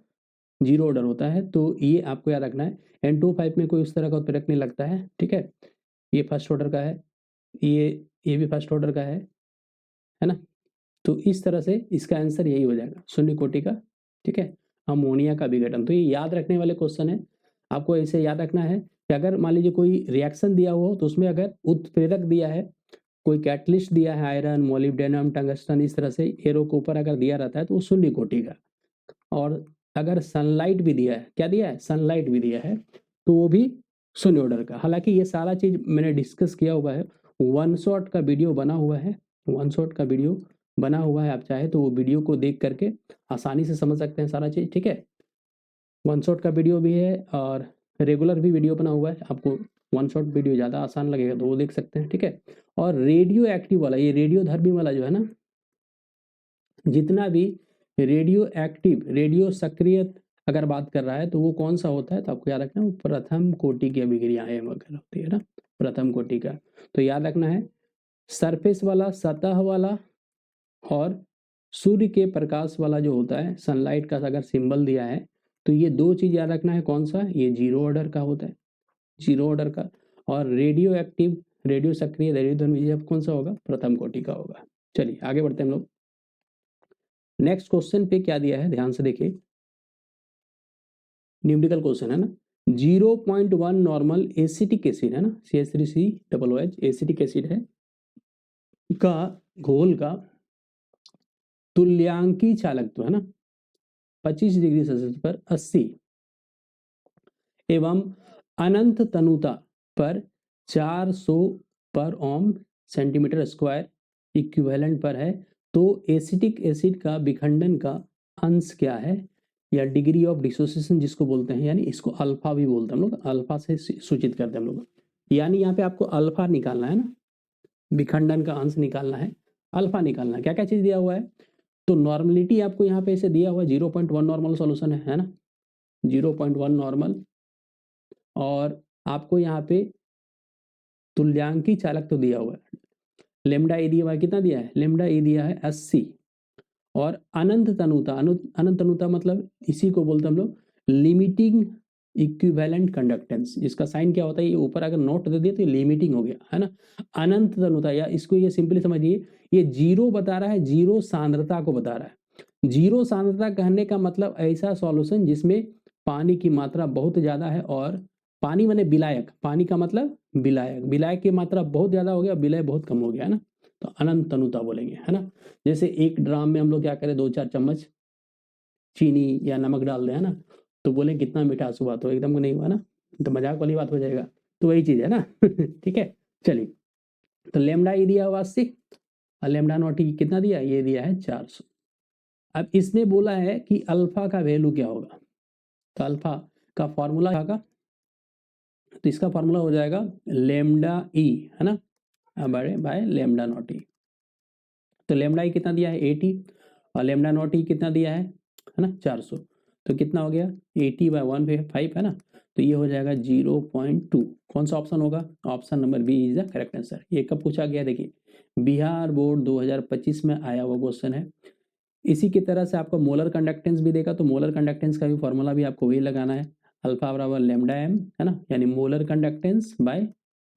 जीरो ऑर्डर होता है। तो ये आपको याद रखना है, N2O5 में कोई उस तरह का उत्प्रेरक नहीं लगता है, ठीक है। ये फर्स्ट ऑर्डर का है, ये भी फर्स्ट ऑर्डर का है ना। तो इस तरह से इसका आंसर यही हो जाएगा, शून्य कोटि का, ठीक है, अमोनिया का विघटन। तो ये याद रखने वाले क्वेश्चन है, आपको ऐसे याद रखना है कि अगर मान लीजिए कोई रिएक्शन दिया हुआ हो, तो उसमें अगर उत्प्रेरक दिया है, कोई कैटलिस्ट दिया है, आयरन, मोलिब्डेनम, टंगस्टन, इस तरह से एरो के ऊपर अगर दिया रहता है तो वो शून्य कोटि का। और अगर सनलाइट भी दिया है, क्या दिया है, सनलाइट भी दिया है, तो वो भी शून्य ऑर्डर का। हालांकि ये सारा चीज मैंने डिस्कस किया हुआ है, वन शॉट का वीडियो बना हुआ है, वन शॉट का वीडियो बना हुआ है, आप चाहे तो वो वीडियो को देख करके आसानी से समझ सकते हैं सारा चीज, ठीक है। वन शॉट का वीडियो भी है और रेगुलर भी वीडियो बना हुआ है, आपको वन शॉट वीडियो ज़्यादा आसान लगेगा तो वो देख सकते हैं, ठीक है। और रेडियो एक्टिव वाला, ये रेडियो धर्मी वाला जो है ना, जितना भी रेडियो एक्टिव, रेडियो सक्रिय अगर बात कर रहा है, तो वो कौन सा होता है, तो आपको याद रखना है, वो प्रथम कोटि की अभिक्रियाएं वगैरह होती है ना, प्रथम कोटि का। तो याद रखना है, सरफेस वाला, सतह वाला, और सूर्य के प्रकाश वाला जो होता है, सनलाइट का अगर सिंबल दिया है, तो ये दो चीज याद रखना है, कौन सा, ये जीरो ऑर्डर का होता है, जीरो ऑर्डर का। और रेडियो एक्टिव, रेडियो सक्रिय, रेडियो धर्मी कौन सा होगा, प्रथम कोटि का होगा। चलिए आगे बढ़ते हैं हम लोग। नेक्स्ट क्वेश्चन पे क्या दिया है, ध्यान से देखिए, न्यूमेरिकल क्वेश्चन है ना, 0.1 नॉर्मल एसिटिक एसिड है ना, CH3COOH एसिटिक एसिड है, का घोल का तुल्यांकी चालकत्व है ना 25 डिग्री सेल्सियस पर 80 एवं अनंत तनुता पर 400 पर ओम सेंटीमीटर स्क्वायर इक्विवेलेंट पर है, तो एसिटिक एसिड का विखंडन का अंश क्या है, या डिग्री ऑफ डिसोसिएशन जिसको बोलते हैं, यानी इसको अल्फा भी बोलते हैं हम लोग, अल्फा से सूचित करते हैं हम लोग। यानी यहाँ पे आपको अल्फा निकालना है ना, विखंडन का अंश निकालना है, अल्फा निकालना है। क्या क्या चीज दिया हुआ है, तो नॉर्मलिटी आपको यहाँ पे ऐसे दिया हुआ है, 0.1 नॉर्मल सॉल्यूशन है ना, 0.1 नॉर्मल, और आपको यहाँ पे तुल्यांकी चालक तो दिया हुआ है, लेमडा ए दिया हुआ है, कितना दिया है, लेमडा ए दिया है 80, और अनंत तनुता, अनंत तनुता मतलब इसी को बोलते हैं हम लोग लिमिटिंग इक्विवेलेंट कंडक्टेंस, जिसका साइन क्या होता है, ये ऊपर अगर नोट दे दिया तो ये लिमिटिंग हो गया, है ना। अनंत तनुता, या इसको ये सिंपली समझिए, ये जीरो बता रहा है, जीरो सांद्रता को बता रहा है। जीरो सांद्रता कहने का मतलब ऐसा सॉल्यूशन जिसमें पानी की मात्रा बहुत ज्यादा है, और पानी माने विलायक, पानी का मतलब विलायक, विलायक की मात्रा बहुत ज्यादा हो गया, विलय बहुत कम हो गया, है ना। तो अनंत तनुता बोलेंगे, है ना। जैसे एक ड्राम में हम लोग क्या करें, 2-4 चम्मच चीनी या नमक डाल दें, है ना, तो बोले कितना मिठास हुआ, तो एकदम नहीं हुआ ना, तो मजाक वाली बात हो जाएगा। तो वही चीज है ना ठीक है। चलिए, तो लेमडा ई दिया हुआ 80 और लेमडा नॉट ई कितना दिया, ये दिया है 400। अब इसने बोला है कि अल्फा का वैल्यू क्या होगा, तो अल्फा का फॉर्मूला होगा तो इसका फॉर्मूला हो जाएगा लेमडा ई, है ना, बड़े बाय लेमडा नॉट ई। तो लेमडा ई कितना दिया है 80 और लेमडा नॉट ई कितना दिया है ना 400। तो कितना हो गया 80 बाय 1/5 है ना। तो ये हो जाएगा 0.2। कौन सा ऑप्शन होगा? Option number B is the correct answer. ये कब पूछा गया? देखिए बिहार बोर्ड 2025 में आया हुआ क्वेश्चन है। इसी की तरह से आपको मोलर कंडक्टेंस भी देखा, तो मोलर कंडक्टेंस का भी फॉर्मूला भी आपको वही लगाना है, अल्फा बराबर लेमडा एम, है ना, यानी molar conductance by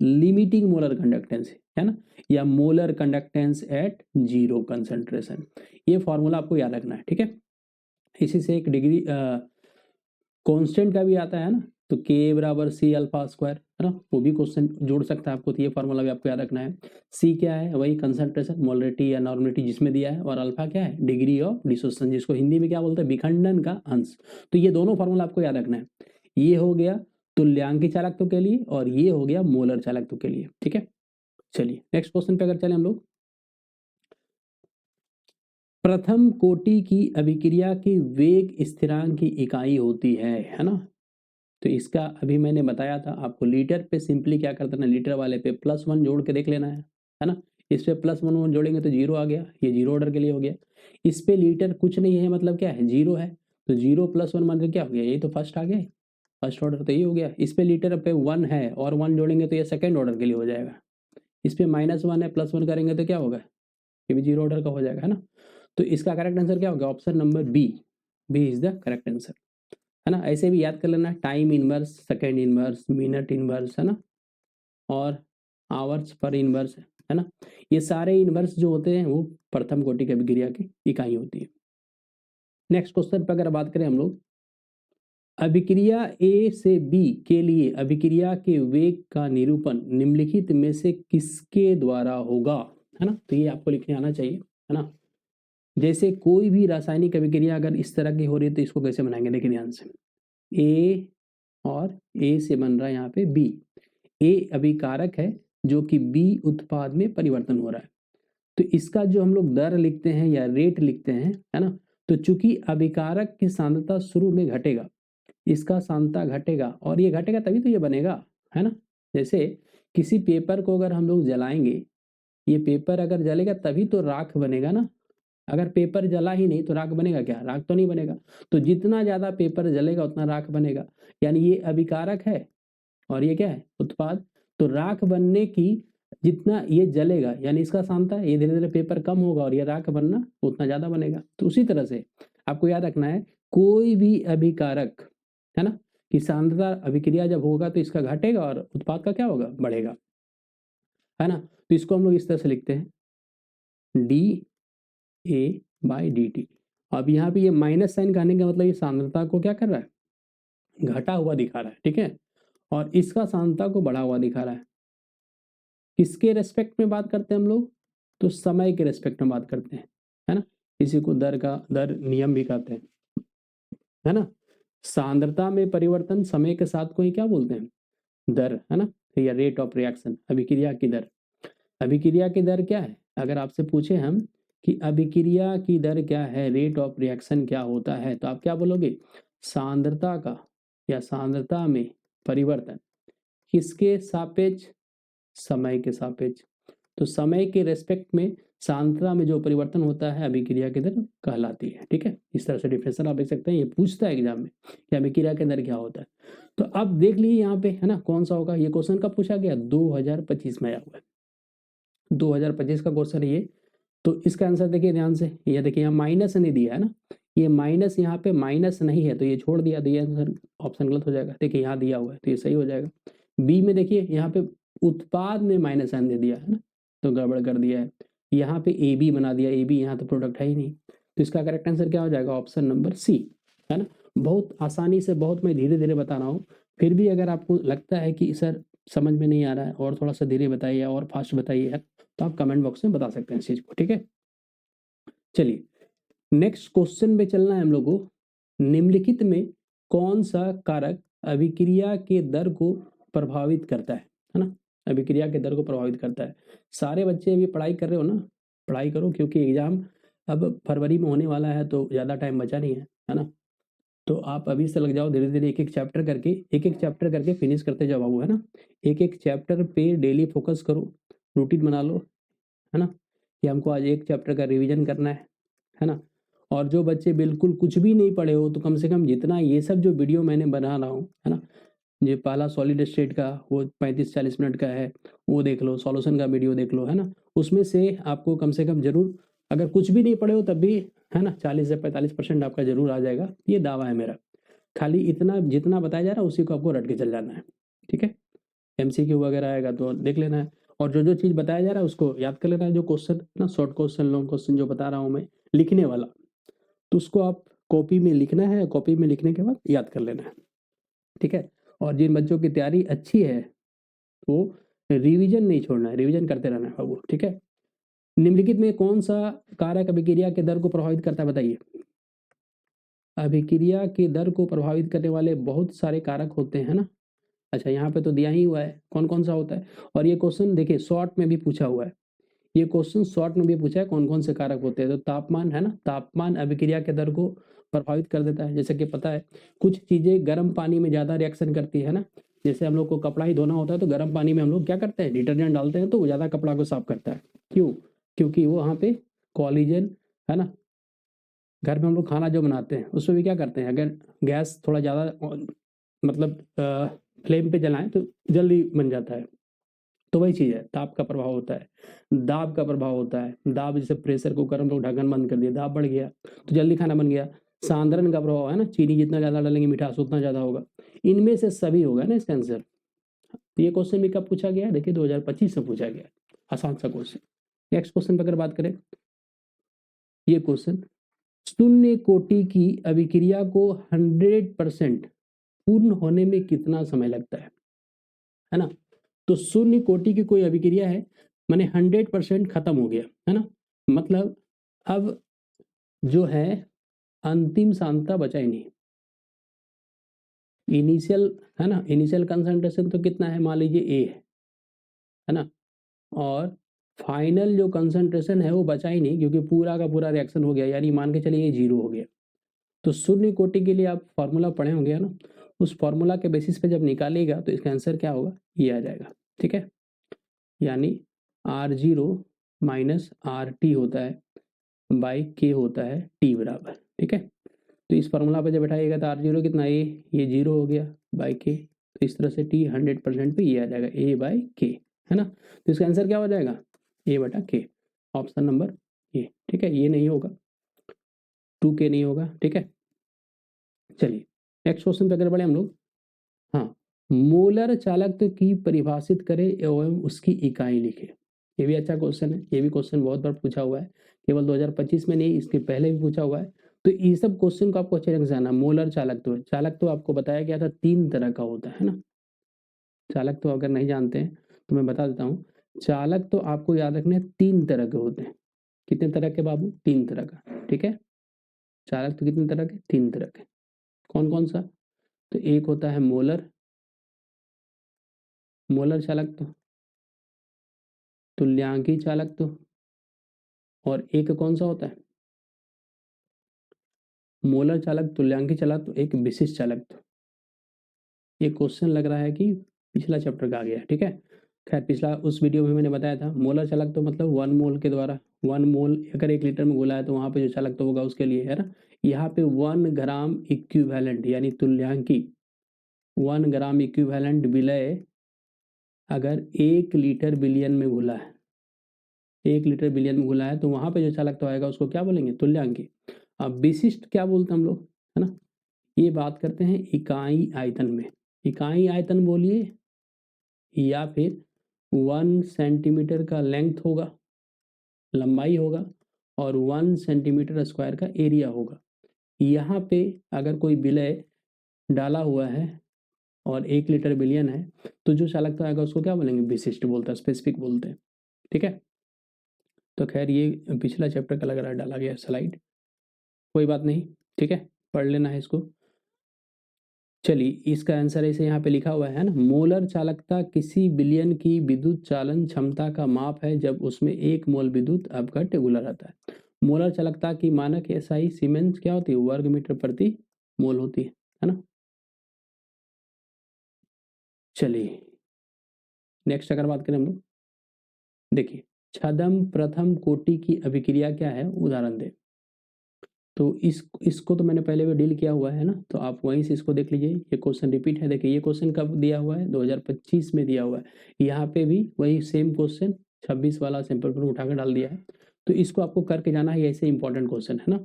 limiting molar conductance, है ना, या molar conductance at zero concentration. ये फॉर्मूला आपको याद रखना है, ठीक है। इसी से एक डिग्री कांस्टेंट का भी आता है ना, तो k बराबर सी अल्फा स्क्वायर, है ना, वो भी क्वेश्चन जोड़ सकता है आपको। तो ये फॉर्मूला भी आपको याद रखना है। c क्या है? वही कंसंट्रेशन, मोलरिटी या नॉर्मलिटी जिसमें दिया है, और अल्फा क्या है? डिग्री ऑफ डिसोसिएशन, जिसको हिंदी में क्या बोलते हैं? विखंडन का अंश। तो ये दोनों फॉर्मूला आपको याद रखना है। ये हो गया तुल्यांकी चालकत्व के लिए और ये हो गया मोलर चालकत्व के लिए, ठीक है। चलिए नेक्स्ट क्वेश्चन पे अगर चले हम लोग, प्रथम कोटि की अभिक्रिया की वेग स्थिरांक की इकाई होती है ना। तो इसका अभी मैंने बताया था आपको, लीटर पे सिंपली क्या करते ना, लीटर वाले पे +1 जोड़ के देख लेना है ना। इस पे +1 जोड़ेंगे तो 0 आ गया, ये 0 ऑर्डर के लिए हो गया। इस पे लीटर कुछ नहीं है, मतलब क्या है? 0 है, तो 0 +1 मतलब क्या हो गया? ये तो फर्स्ट आ गया, फर्स्ट ऑर्डर तो ये हो गया। इस पे लीटर पे 1 है और 1 जोड़ेंगे तो ये सेकेंड ऑर्डर के लिए हो जाएगा। इस पे -1 है, +1 करेंगे तो क्या होगा? ये भी 0 ऑर्डर का हो जाएगा, है ना। तो इसका करेक्ट आंसर क्या होगा? Option number B, B is the correct answer, है ना। ऐसे भी याद कर लेना, time inverse, second inverse, minute inverse, है ना, और आवर्स पर इनवर्स, है ना। ये सारे इनवर्स जो होते हैं वो प्रथम कोटि की अभिक्रिया की इकाई होती है। नेक्स्ट क्वेश्चन पर अगर बात करें हम लोग, अभिक्रिया ए से बी के लिए अभिक्रिया के वेग का निरूपण निम्नलिखित में से किसके द्वारा होगा, है ना। तो ये आपको लिखने आना चाहिए, है ना। जैसे कोई भी रासायनिक अभिक्रिया अगर इस तरह की हो रही है तो इसको कैसे बनाएंगे? देखिए ध्यान से, ए और ए से बन रहा है यहाँ पे बी। ए अभिकारक है जो कि बी उत्पाद में परिवर्तन हो रहा है। तो इसका जो हम लोग दर लिखते हैं या रेट लिखते हैं, है ना, तो चूंकि अभिकारक की सांद्रता शुरू में घटेगा, इसका सांद्रता घटेगा और ये घटेगा तभी तो ये बनेगा, है ना। जैसे किसी पेपर को अगर हम लोग जलाएंगे, ये पेपर अगर जलेगा तभी तो राख बनेगा ना। अगर पेपर जला ही नहीं तो राख बनेगा क्या? राख तो नहीं बनेगा। तो जितना ज्यादा पेपर जलेगा उतना राख बनेगा, यानी ये अभिकारक है और ये क्या है? उत्पाद। तो राख बनने की जितना ये जलेगा यानी इसका सांद्रता, ये धीरे धीरे पेपर कम होगा और ये राख बनना उतना ज्यादा बनेगा। तो उसी तरह से आपको याद रखना है, कोई भी अभिकारक, है ना, कि सांद्रता अभिक्रिया जब होगा तो इसका घटेगा और उत्पाद का क्या होगा? बढ़ेगा, है ना। तो इसको हम लोग इस तरह से लिखते हैं D A by D T. अब यहाँ पे ये माइनस साइन का आने का मतलब ये सांद्रता को क्या कर रहा है? घटा हुआ दिखा रहा है, ठीक है, और इसका सांद्रता को बढ़ा हुआ दिखा रहा है। किसके रेस्पेक्ट में बात करते हैं हम लोग? तो समय के रेस्पेक्ट में बात करते हैं, है ना। इसी को दर नियम भी कहते हैं, है ना। सांद्रता में परिवर्तन समय के साथ को ही क्या बोलते हैं? दर, है ना, या रेट ऑफ रिएक्शन, अभिक्रिया की दर। अभिक्रिया की दर क्या है? अगर आपसे पूछे हम कि अभिक्रिया की दर क्या है, रेट ऑफ रिएक्शन क्या होता है, तो आप क्या बोलोगे? सांद्रता का या सांद्रता में परिवर्तन किसके सापेक्ष? समय के सापेक्ष। तो समय के रेस्पेक्ट में सांद्रता में जो परिवर्तन होता है अभिक्रिया की दर कहलाती है, ठीक है। इस तरह से डिफरेंशियल आप देख सकते हैं, ये पूछता है एग्जाम में कि अभिक्रिया के दर क्या होता है। तो अब देख लीजिए यहाँ पे, है ना, कौन सा होगा। ये क्वेश्चन कब पूछा गया? 2025 में आया हुआ है, 2025 का क्वेश्चन है ये। तो इसका आंसर देखिए ध्यान से, ये देखिए यहाँ माइनस नहीं दिया है ना, ये माइनस, यहाँ पे माइनस नहीं है तो ये छोड़ दिया, तो ये आंसर ऑप्शन गलत हो जाएगा। देखिए यहाँ दिया हुआ है तो ये सही हो जाएगा। बी में देखिए यहाँ पे उत्पाद में माइनस साइन दे दिया है ना, तो गड़बड़ कर दिया है। यहाँ पे ए बी बना दिया, ए बी, यहाँ तो प्रोडक्ट है ही नहीं। तो इसका करेक्ट आंसर क्या हो जाएगा? ऑप्शन नंबर सी, है ना। बहुत आसानी से, बहुत मैं धीरे धीरे बता रहा हूँ, फिर भी अगर आपको लगता है कि सर समझ में नहीं आ रहा है और थोड़ा सा धीरे बताइए और फास्ट बताइए, तो आप कमेंट बॉक्स में बता सकते हैं इस चीज को, ठीक है। चलिए नेक्स्ट क्वेश्चन पे चलना है हम लोग को। निम्नलिखित में कौन सा कारक अभिक्रिया के दर को प्रभावित करता है ना, अभिक्रिया के दर को प्रभावित करता है। सारे बच्चे अभी पढ़ाई कर रहे हो ना, पढ़ाई करो, क्योंकि एग्जाम अब फरवरी में होने वाला है तो ज़्यादा टाइम बचा नहीं है ना। तो आप अभी से लग जाओ, धीरे धीरे एक एक चैप्टर करके फिनिश करते जाओ बाबू, है ना। एक एक चैप्टर पे डेली फोकस करो, रूटीन बना लो, है ना, कि हमको आज एक चैप्टर का रिवीजन करना है ना। और जो बच्चे बिल्कुल कुछ भी नहीं पढ़े हो, तो कम से कम जितना ये सब जो वीडियो मैंने बना रहा हूँ, है ना, ये पहला सॉलिड स्टेट का वो 35-40 मिनट का है, वो देख लो, सॉल्यूशन का वीडियो देख लो, है ना। उसमें से आपको कम से कम जरूर, अगर कुछ भी नहीं पढ़े हो तब भी, है ना, 40 से 45% आपका जरूर आ जाएगा, ये दावा है मेरा। खाली इतना जितना बताया जा रहा है उसी को आपको रट के चल जाना है, ठीक है। MCQ वगैरह आएगा तो देख लेना है, और जो जो चीज़ बताया जा रहा है उसको याद कर लेना है। जो क्वेश्चन ना, शॉर्ट क्वेश्चन, लॉन्ग क्वेश्चन जो बता रहा हूँ मैं लिखने वाला, तो उसको आप कॉपी में लिखना है, कॉपी में लिखने के बाद याद कर लेना है, ठीक है। और जिन बच्चों की तैयारी अच्छी है वो रिवीजन नहीं छोड़ना है, रिवीजन करते रहना है बाबू, ठीक है। निम्नलिखित में कौन सा कारक अभिक्रिया के दर को प्रभावित करता है, बताइए। अभिक्रिया के दर को प्रभावित करने वाले बहुत सारे कारक होते हैं ना। अच्छा, यहाँ पे तो दिया ही हुआ है कौन कौन सा होता है। और ये क्वेश्चन देखिए शॉर्ट में भी पूछा हुआ है, ये क्वेश्चन शॉर्ट में भी पूछा है कौन कौन से कारक होते हैं। तो तापमान, है ना, तापमान अभिक्रिया के दर को प्रभावित कर देता है। जैसे कि पता है कुछ चीजें गर्म पानी में ज्यादा रिएक्शन करती है ना। जैसे हम लोग को कपड़ा ही धोना होता है तो गर्म पानी में हम लोग क्या करते हैं, डिटर्जेंट डालते हैं, तो वो ज्यादा कपड़ा को साफ करता है। क्यों? क्योंकि वो वहाँ पे कॉलिजन, है ना। घर में हम लोग खाना जो बनाते हैं उसमें भी क्या करते हैं, अगर गैस थोड़ा ज़्यादा मतलब फ्लेम पे जलाएं तो जल्दी बन जाता है। तो वही चीज़ है, ताप का प्रभाव होता है, दाब का प्रभाव होता है। दाब जैसे प्रेशर कुकर हम लोग ढक्कन बंद कर दिया, दाब बढ़ गया तो जल्दी खाना बन गया। सांद्रण का प्रभाव है ना, चीनी जितना ज़्यादा डालेंगे मिठास उतना ज़्यादा होगा। इनमें से सभी होगा ना इसका आंसर। तो ये क्वेश्चन भी कब पूछा गया है, देखिए 2025 में पूछा गया, आसान सा क्वेश्चन। नेक्स्ट क्वेश्चन पर अगर बात करें, ये क्वेश्चन, शून्य कोटि की अभिक्रिया को 100% पूर्ण होने में कितना समय लगता है ना। तो शून्य कोटि की कोई अभिक्रिया है, माने 100% खत्म हो गया, है ना। मतलब अब जो है अंतिम सांद्रता बचा ही नहीं। इनिशियल, है ना, इनिशियल कंसंट्रेशन तो कितना है, मान लीजिए A है ना, और फाइनल जो कंसंट्रेशन है वो बचा ही नहीं, क्योंकि पूरा का पूरा रिएक्शन हो गया, यानी मान के चलिए 0 हो गया। तो शून्य कोटि के लिए आप फॉर्मूला पढ़े होंगे ना, उस फॉर्मूला के बेसिस पे जब निकालेगा तो इसका आंसर क्या होगा, ये आ जाएगा, ठीक है। यानी R0 माइनस RT होता है बाई K होता है T बराबर, ठीक है। तो इस फॉर्मूला पे जब बैठाइएगा तो R0 कितना, ये 0 हो गया बाई K, तो इस तरह से T 100% पे ये आ जाएगा A बाई K, है ना। तो इसका आंसर क्या हो जाएगा, A बटा K, ऑप्शन नंबर ए, ठीक है। ये नहीं होगा, 2K नहीं होगा, ठीक है। चलिए नेक्स्ट क्वेश्चन पे अगर बढ़े हम लोग, हाँ, मोलर चालकत्व की परिभाषित करें एवं उसकी इकाई लिखे। ये भी अच्छा क्वेश्चन है, ये भी क्वेश्चन बहुत बार पूछा हुआ है, केवल 2025 में नहीं, इसके पहले भी पूछा हुआ है। तो ये सब क्वेश्चन को आपको अच्छे ढंग से आना। मोलर चालकत्व, चालकत्व आपको बताया गया था 3 तरह का होता है ना। चालकत्व अगर नहीं जानते हैं तो मैं बता देता हूँ, चालक तो आपको याद रखने 3 तरह के होते हैं। कितने तरह के बाबू, 3 तरह का, ठीक है। चालक तो कितने तरह के, 3 तरह के। कौन कौन सा, तो एक होता है मोलर, मोलर चालकत्व, तुल्यांकी चालकत्व, और एक कौन सा होता है, मोलर चालक, तुल्यांकी चालक, एक विशिष्ट चालक। ये क्वेश्चन लग रहा है कि पिछला चैप्टर का आ गया है, ठीक है। खैर पिछला उस वीडियो में मैंने बताया था, मोलर चालक तो मतलब 1 मोल के द्वारा, 1 मोल अगर 1 लीटर में घुला है तो वहाँ पे जो चालक तो होगा उसके लिए, है ना। यहाँ पे 1 ग्राम इक्विवेलेंट यानी तुल्यांकी, 1 ग्राम इक्विवेलेंट विलय अगर 1 लीटर बिलियन में घुला है, 1 लीटर बिलियन में घुला है, तो वहाँ पे जो चालक तो आएगा उसको क्या बोलेंगे, तुल्यांकी। अब विशिष्ट क्या बोलते हैं हम लोग, है ना। ये बात करते हैं इकाई आयतन में, इकाई आयतन बोलिए, या फिर 1 सेंटीमीटर का लेंथ होगा, लंबाई होगा, और 1 सेंटीमीटर स्क्वायर का एरिया होगा। यहाँ पे अगर कोई विलय डाला हुआ है और 1 लीटर बिलियन है, तो जो चालकता आएगा उसको क्या बोलेंगे, विशिष्ट बोलते हैं, स्पेसिफिक बोलते हैं, ठीक है। तो खैर ये पिछला चैप्टर का लग रहा है डाला गया स्लाइड, कोई बात नहीं, ठीक है, पढ़ लेना है इसको। चलिए इसका आंसर ऐसे यहाँ पे लिखा हुआ है ना, मोलर चालकता किसी बिलियन की विद्युत चालन क्षमता का माप है जब उसमें 1 मोल विद्युत अपघट्य घुला रहता है। मोलर चालकता की मानक एसआई सीमेंस क्या होती है, वर्ग मीटर प्रति मोल होती है ना। चलिए नेक्स्ट अगर बात करें हम लोग, देखिए छदम प्रथम कोटि की अभिक्रिया क्या है, उदाहरण दे। तो इसको तो मैंने पहले भी डील किया हुआ है ना, तो आप वहीं से इसको देख लीजिए। ये क्वेश्चन रिपीट है, देखिए ये क्वेश्चन कब दिया हुआ है, 2025 में दिया हुआ है। यहाँ पे भी वही सेम क्वेश्चन 26 वाला सैंपल पर उठाकर डाल दिया है। तो इसको आपको करके जाना है, ऐसे इंपॉर्टेंट क्वेश्चन है ना।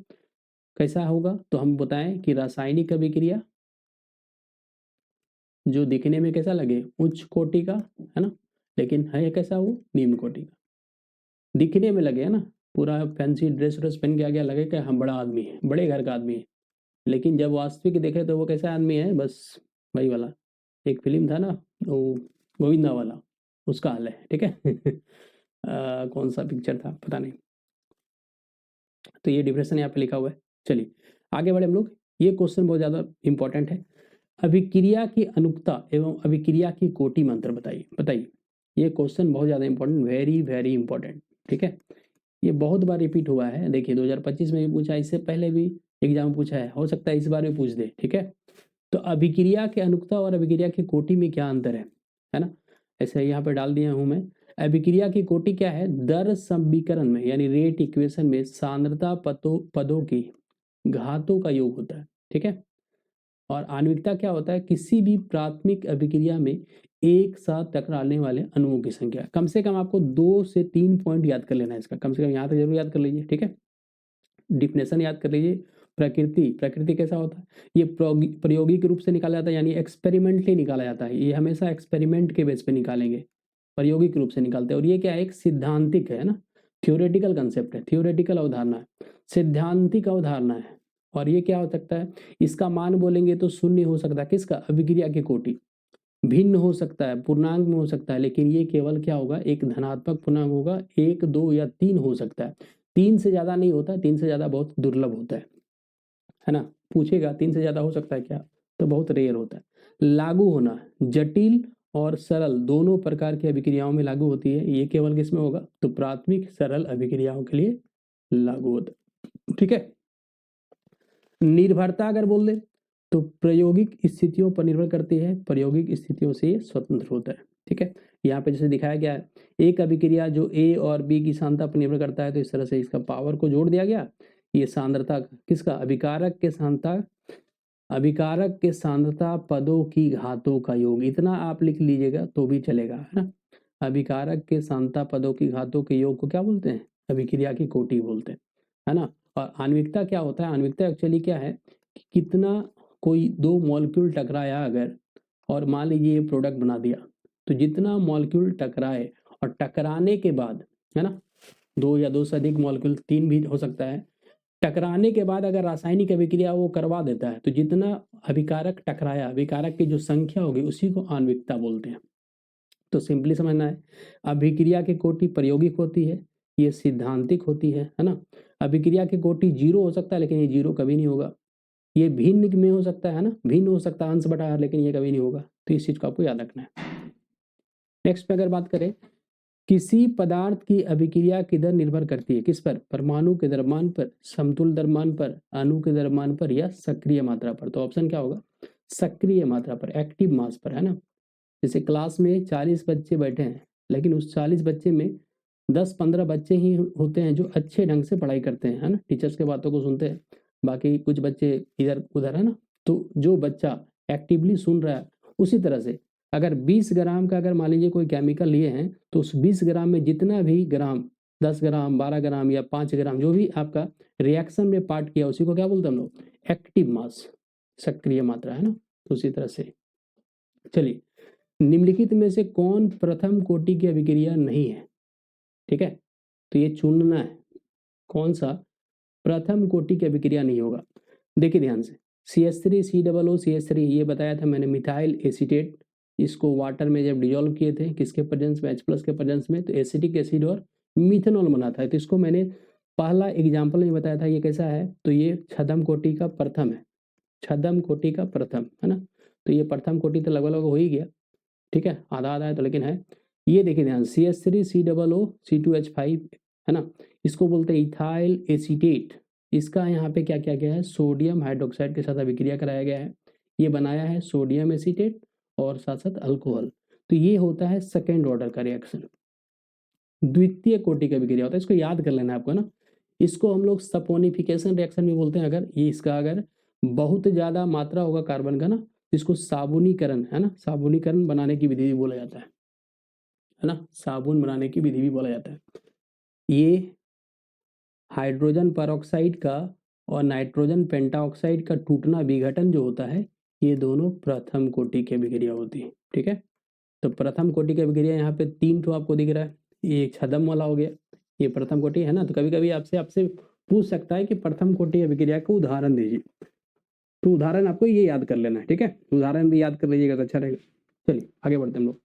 कैसा होगा, तो हम बताएं कि रासायनिक अभिक्रिया जो दिखने में कैसा लगे, उच्च कोटि का है ना, लेकिन है कैसा, वो निम्न कोटि का दिखने में लगे, है ना। पूरा फैंसी ड्रेस व्रेस पहन के आ गया, लगे कि हम बड़ा आदमी है, बड़े घर का आदमी है, लेकिन जब वास्तविक देखे तो वो कैसा आदमी है, बस वही वाला एक फिल्म था ना, वो गोविंदा वाला, उसका हाल है, ठीक है। कौन सा पिक्चर था पता नहीं। तो ये डिप्रेशन यहाँ पे लिखा हुआ है। चलिए आगे बढ़े हम लोग। ये क्वेश्चन बहुत ज़्यादा इंपॉर्टेंट है। अभिक्रिया की अनुक्ता एवं अभिक्रिया की कोटि में अंतर बताइए। बताइए, ये क्वेश्चन बहुत ज़्यादा इंपॉर्टेंट, वेरी वेरी इंपॉर्टेंट, ठीक है। ये बहुत बार रिपीट हुआ है, देखिए 2025 में भी पूछा, इससे पहले भी एग्जाम में पूछा है, हो सकता है इस बार में पूछ दे, ठीक है। तो अभिक्रिया के अनुक्ता और अभिक्रिया की कोटि में क्या अंतर है ना। ऐसे यहाँ पे डाल दिया हूँ मैं। अभिक्रिया की कोटि क्या है, दर समीकरण में यानी रेट इक्वेशन में सांद्रता पदों की घातों का योग होता है, ठीक है। और आणविकता क्या होता है, किसी भी प्राथमिक अभिक्रिया में एक साथ टकराने वाले अणुओं की संख्या। कम से कम आपको 2 से 3 पॉइंट याद कर लेना है इसका, कम से कम यहाँ तक जरूर याद कर लीजिए, ठीक है। डिफिनेशन याद कर लीजिए। प्रकृति कैसा होता है, ये प्रायोगिक रूप से निकाला जाता है, यानी एक्सपेरिमेंटली निकाला जाता है। ये हमेशा एक्सपेरिमेंट के बेस पे निकालेंगे, प्रायोगिक रूप से निकालते हैं। और ये क्या है, एक सिद्धांतिक है ना, थियोरेटिकल कंसेप्ट है, थियोरेटिकल अवधारणा है, सिद्धांतिक अवधारणा है। और ये क्या हो सकता है, इसका मान बोलेंगे तो शून्य हो सकता है, किसका, अभिक्रिया की कोटि। भिन्न हो सकता है, पूर्णांक में हो सकता है, लेकिन ये केवल क्या होगा, एक धनात्मक पूर्णांक होगा, 1, 2 या 3 हो सकता है। 3 से ज्यादा नहीं होता, 3 से ज्यादा बहुत दुर्लभ होता है ना। पूछेगा 3 से ज्यादा हो सकता है क्या, तो बहुत रेयर होता है। लागू होना, जटिल और सरल दोनों प्रकार की अभिक्रियाओं में लागू होती है। ये केवल किसमें होगा, तो प्राथमिक सरल अभिक्रियाओं के लिए लागू होता है, ठीक है। निर्भरता अगर बोल दे तो प्रायोगिक स्थितियों पर निर्भर करती है, प्रायोगिक स्थितियों से स्वतंत्र होता है, ठीक है। यहाँ पे जैसे दिखाया गया है, एक अभिक्रिया जो ए और बी की सांद्रता पर निर्भर करता है, तो इस तरह से इसका पावर को जोड़ दिया गया। ये सांद्रता किसका, अभिकारक के सांद्रता पदों की घातों का योग, इतना आप लिख लीजिएगा तो भी चलेगा, है ना। अभिकारक के सांद्रता पदों की घातों के योग को क्या बोलते हैं, अभिक्रिया की कोटि बोलते हैं, है ना। और आणविकता क्या होता है, आणविकता एक्चुअली क्या है कि कितना कोई दो मॉलिक्यूल टकराया अगर, और मान लीजिए ये प्रोडक्ट बना दिया, तो जितना मॉलिक्यूल टकराए और टकराने के बाद, है ना, 2 या 2 से अधिक मॉलिक्यूल, 3 भी हो सकता है, टकराने के बाद अगर रासायनिक अभिक्रिया वो करवा देता है, तो जितना अभिकारक टकराया, अभिकारक की जो संख्या होगी उसी को आणविकता बोलते हैं। तो सिंपली समझना है, अभिक्रिया की कोटि प्रायोगिक होती है, ये सिद्धांतिक होती है ना। अभिक्रिया की कोटि 0 हो सकता है, लेकिन ये 0 कभी नहीं होगा। ये भिन्न में हो सकता है ना, भिन्न हो सकता है अंश बटा, लेकिन ये कभी नहीं होगा। तो इस चीज को आपको याद रखना है। नेक्स्ट पे अगर बात करें, किसी पदार्थ की अभिक्रिया की दर निर्भर करती है किस पर, परमाणु के द्रव्यमान पर, समतुल्य द्रव्यमान पर, अणु के द्रव्यमान पर, या सक्रिय मात्रा पर। तो ऑप्शन क्या होगा, सक्रिय मात्रा पर, एक्टिव मास पर, है ना। जैसे क्लास में 40 बच्चे बैठे हैं, लेकिन उस 40 बच्चे में 10-15 बच्चे ही होते हैं जो अच्छे ढंग से पढ़ाई करते हैं, है ना, टीचर्स के बातों को सुनते हैं, बाकी कुछ बच्चे इधर उधर, है ना। तो जो बच्चा एक्टिवली सुन रहा है, उसी तरह से अगर 20 ग्राम का अगर मान लीजिए कोई केमिकल लिए हैं, तो उस 20 ग्राम में जितना भी ग्राम, 10 ग्राम, 12 ग्राम या 5 ग्राम जो भी आपका रिएक्शन में पार्ट किया, उसी को क्या बोलते हैं हम लोग, एक्टिव मास, सक्रिय मात्रा, है ना। तो उसी तरह से चलिए, निम्नलिखित में से कौन प्रथम कोटि की अभिक्रिया नहीं है, ठीक है। तो ये चुनना है कौन सा प्रथम कोटि की अभिक्रिया नहीं होगा। देखिए ध्यान से, CH3 COO CH3, ये बताया था मैंने, मिथाइल एसीटेट, इसको वाटर में जब डिजोल्व किए थे किसके प्रेजेंस में, H+ के प्रेजेंस में, तो एसिटिक एसिड और मिथेनॉल बना था। तो इसको मैंने पहला एग्जाम्पल में बताया था, ये कैसा है, तो ये छदम कोटि का प्रथम है, छदम कोटि का प्रथम, है ना। तो ये प्रथम कोटि तो लगभग हो ही गया, ठीक है, आधा आधा है तो, लेकिन है। ये देखिए ध्यान, CH3 COO C2H5, है ना, इसको बोलते हैं इथाइल एसीटेट, इसका यहाँ पे क्या किया गया है, सोडियम हाइड्रोक्साइड के साथ अभिक्रिया कराया गया है, ये बनाया है सोडियम एसीटेट और साथ साथ अल्कोहल। तो ये होता है सेकेंड ऑर्डर का रिएक्शन, द्वितीय कोटि का अभिक्रिया होता है। इसको याद कर लेना है आपको ना। इसको हम लोग सपोनिफिकेशन रिएक्शन भी बोलते हैं। अगर ये इसका अगर बहुत ज्यादा मात्रा होगा कार्बन का ना, इसको साबुनीकरण, है ना, साबुनीकरण बनाने की विधि भी बोला जाता है ना, साबुन बनाने की विधि भी बोला जाता है। ये हाइड्रोजन परऑक्साइड का और नाइट्रोजन पेंटाऑक्साइड का टूटना विघटन जो होता है, ये दोनों प्रथम कोटि की अभिक्रिया होती है। ठीक है, तो प्रथम कोटि की अभिक्रिया यहाँ पे 3 ठो आपको दिख रहा है। ये छदम वाला हो गया, ये प्रथम कोटि है ना। तो कभी कभी आपसे पूछ सकता है कि प्रथम कोटि अभिक्रिया का उदाहरण दीजिए, तो उदाहरण आपको ये याद कर लेना है। ठीक है, उदाहरण भी याद कर लीजिएगा तो अच्छा रहेगा। चलिए आगे बढ़ते हैं हम लोग।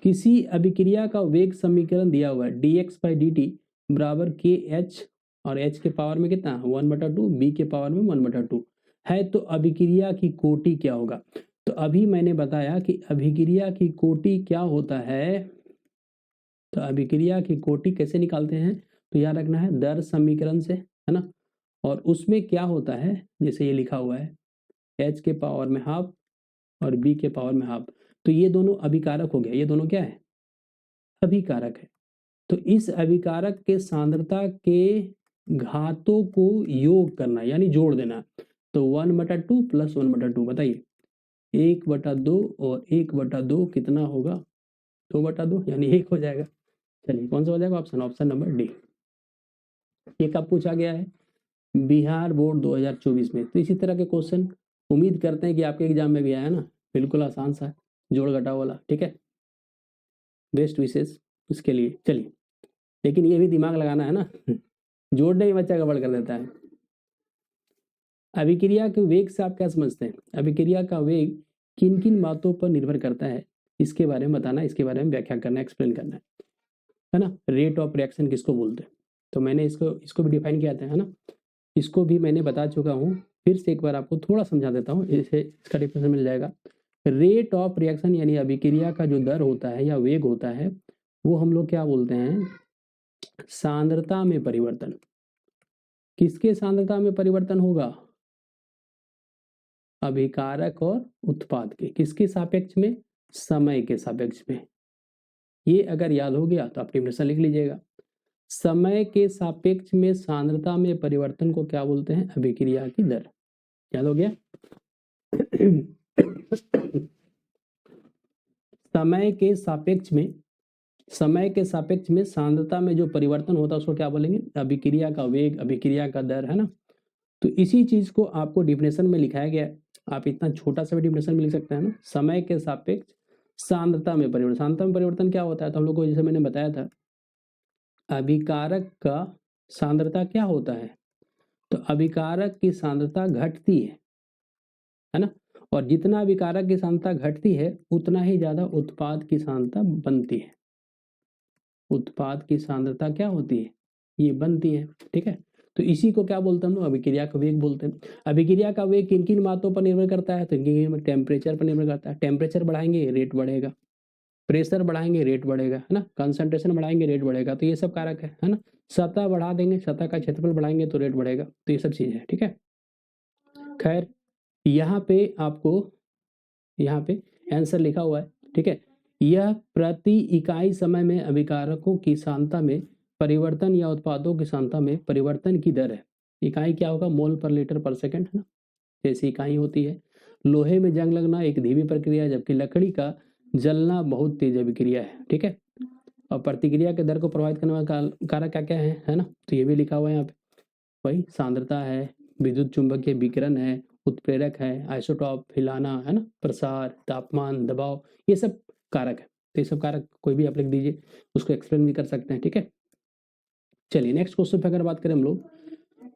किसी अभिक्रिया का वेग समीकरण दिया हुआ है dx/dt बराबर kh, और h के पावर में कितना 1/2, b के पावर में 1/2 है। तो अभिक्रिया की कोटि क्या होगा? तो अभी मैंने बताया कि अभिक्रिया की कोटि क्या होता है। तो अभिक्रिया की कोटि कैसे निकालते हैं, तो याद रखना है दर समीकरण से, है ना। और उसमें क्या होता है, जैसे ये लिखा हुआ है h के पावर में हाफ और b के पावर में हाफ, तो ये दोनों अभिकारक हो गया। ये दोनों क्या है, अभिकारक है। तो इस अभिकारक के सांद्रता के घातों को योग करना यानी जोड़ देना। तो 1/2 प्लस 1/2, बताइए 1/2 और 1/2 कितना होगा, 2/2 यानी 1 हो जाएगा। चलिए कौन सा हो जाएगा ऑप्शन नंबर डी। ये कब पूछा गया है, बिहार बोर्ड 2024 में। तो इसी तरह के क्वेश्चन उम्मीद करते हैं कि आपके एग्जाम में भी आया ना, बिल्कुल आसान सा जोड़ घटाव वाला। ठीक है, बेस्ट विशेष इसके लिए। चलिए, लेकिन ये भी दिमाग लगाना है ना, जोड़ने ही बच्चा गड़बड़ कर देता है। अभिक्रिया के वेग से आप क्या समझते हैं, अभिक्रिया का वेग किन किन बातों पर निर्भर करता है, इसके बारे में बताना, इसके बारे में व्याख्या करना, एक्सप्लेन करना है ना। रेट ऑफ रिएक्शन किसको बोलते हैं, तो मैंने इसको भी डिफाइन किया था, है ना। इसको भी मैंने बता चुका हूँ, फिर से एक बार आपको थोड़ा समझा देता हूँ, इसे इसका डिफिनेशन मिल जाएगा। रेट ऑफ रिएक्शन यानी अभिक्रिया का जो दर होता है या वेग होता है, वो हम लोग क्या बोलते हैं, सांद्रता में परिवर्तन। किसके सांद्रता में परिवर्तन होगा, अभिकारक और उत्पाद के। किसके सापेक्ष में, समय के सापेक्ष में। ये अगर याद हो गया तो आप डिफिनेशन लिख लीजिएगा। समय के सापेक्ष में सांद्रता में परिवर्तन को क्या बोलते हैं, अभिक्रिया की दर। याद हो गया। समय के सापेक्ष में सांद्रता में जो परिवर्तन होता है उसको क्या बोलेंगे, अभिक्रिया का वेग, अभिक्रिया का दर, है ना। तो इसी चीज को आपको डिफिनेशन में लिखाया गया है। आप इतना छोटा सा भी डिफिनेशन में लिख सकते हैं ना, समय के सापेक्ष सांद्रता में परिवर्तन। सांद्रता में परिवर्तन क्या होता है, तो हम लोग को जैसे मैंने बताया था, अभिकारक का सांद्रता क्या होता है, तो अभिकारक की सांद्रता घटती है ना। और जितना अभिकारक की सांद्रता घटती है उतना ही ज्यादा उत्पाद की सांद्रता बनती है। उत्पाद की सांद्रता क्या होती है, ये बनती है। ठीक है, तो इसी को क्या बोलते हैं हम लोग, अभिक्रिया का वेग बोलते हैं। अभिक्रिया का वेग किन किन बातों पर निर्भर करता है, तो टेम्परेचर पर निर्भर करता है। टेम्परेचर बढ़ाएंगे रेट बढ़ेगा, प्रेशर बढ़ाएंगे रेट बढ़ेगा, है ना। कंसंट्रेशन बढ़ाएंगे रेट बढ़ेगा, तो ये सब कारक है ना। सतह बढ़ा देंगे, सतह का क्षेत्रफल बढ़ाएंगे तो रेट बढ़ेगा, तो ये सब चीजें है। ठीक है, खैर यहाँ पे आपको यहाँ पे आंसर लिखा हुआ है। ठीक है, यह प्रति इकाई समय में अभिकारकों की सांद्रता में परिवर्तन या उत्पादों की सांद्रता में परिवर्तन की दर है। इकाई क्या होगा, मोल पर लीटर पर सेकंड, है ना, जैसी इकाई होती है। लोहे में जंग लगना एक धीमी प्रक्रिया है, जबकि लकड़ी का जलना बहुत तेज अभिक्रिया है। ठीक है, और प्रतिक्रिया के दर को प्रभावित करने वाला कारक क्या क्या है ना, तो ये भी लिखा हुआ है यहाँ पे। वही सांद्रता है, विद्युत चुंबकीय विकिरण है, उत्प्रेरक है, आइसोटॉप, हिलाना, है ना, प्रसार, तापमान, दबाव, ये सब कारक है। तो ये सब कारक कोई भी आप लिख दीजिए, उसको एक्सप्लेन भी कर सकते हैं। ठीक है, चलिए नेक्स्ट क्वेश्चन पे अगर बात करें हम लोग,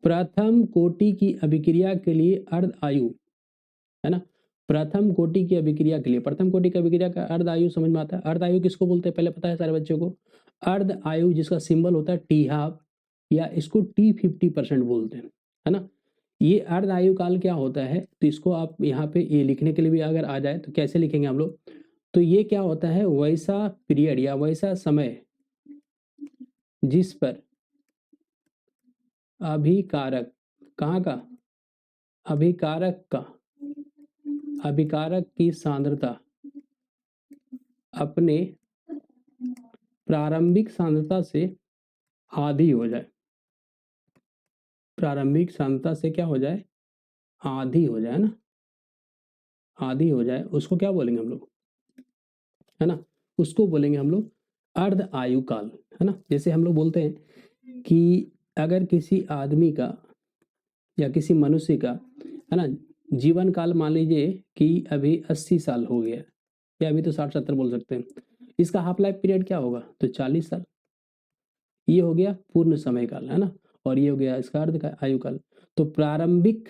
प्रथम कोटि की अभिक्रिया के लिए अर्ध आयु, है ना। प्रथम कोटि की अभिक्रिया के लिए, प्रथम कोटि की अभिक्रिया का अर्ध आयु समझ में आता है। अर्ध आयु किसको बोलते हैं, पहले पता है सारे बच्चों को। अर्ध आयु जिसका सिंबल होता है T½ या इसको T50% बोलते हैं, है ना। ये अर्ध आयु काल क्या होता है, तो इसको आप यहाँ पे ये लिखने के लिए भी अगर आ जाए तो कैसे लिखेंगे हम लोग, तो ये क्या होता है, वैसा पीरियड या वैसा समय जिस पर अभिकारक, कहाँ का? अभिकारक की सांद्रता अपने प्रारंभिक सांद्रता से आधी हो जाए, प्रारंभिक सांद्रता से क्या हो जाए? आधी हो जाए ना, आधी हो जाए, उसको क्या बोलेंगे हम लोग, है ना, उसको बोलेंगे हम लोग अर्ध आयु काल, है ना। जैसे हम लोग बोलते हैं कि अगर किसी आदमी का या किसी मनुष्य का, है ना, जीवन काल मान लीजिए कि अभी 80 साल हो गया, या अभी तो 60-70 बोल सकते हैं, इसका हाफ लाइफ पीरियड क्या होगा? तो 40 साल। ये हो गया पूर्ण समय काल, है ना, और ये हो गया इसका अर्ध का आयु काल। तो प्रारंभिक,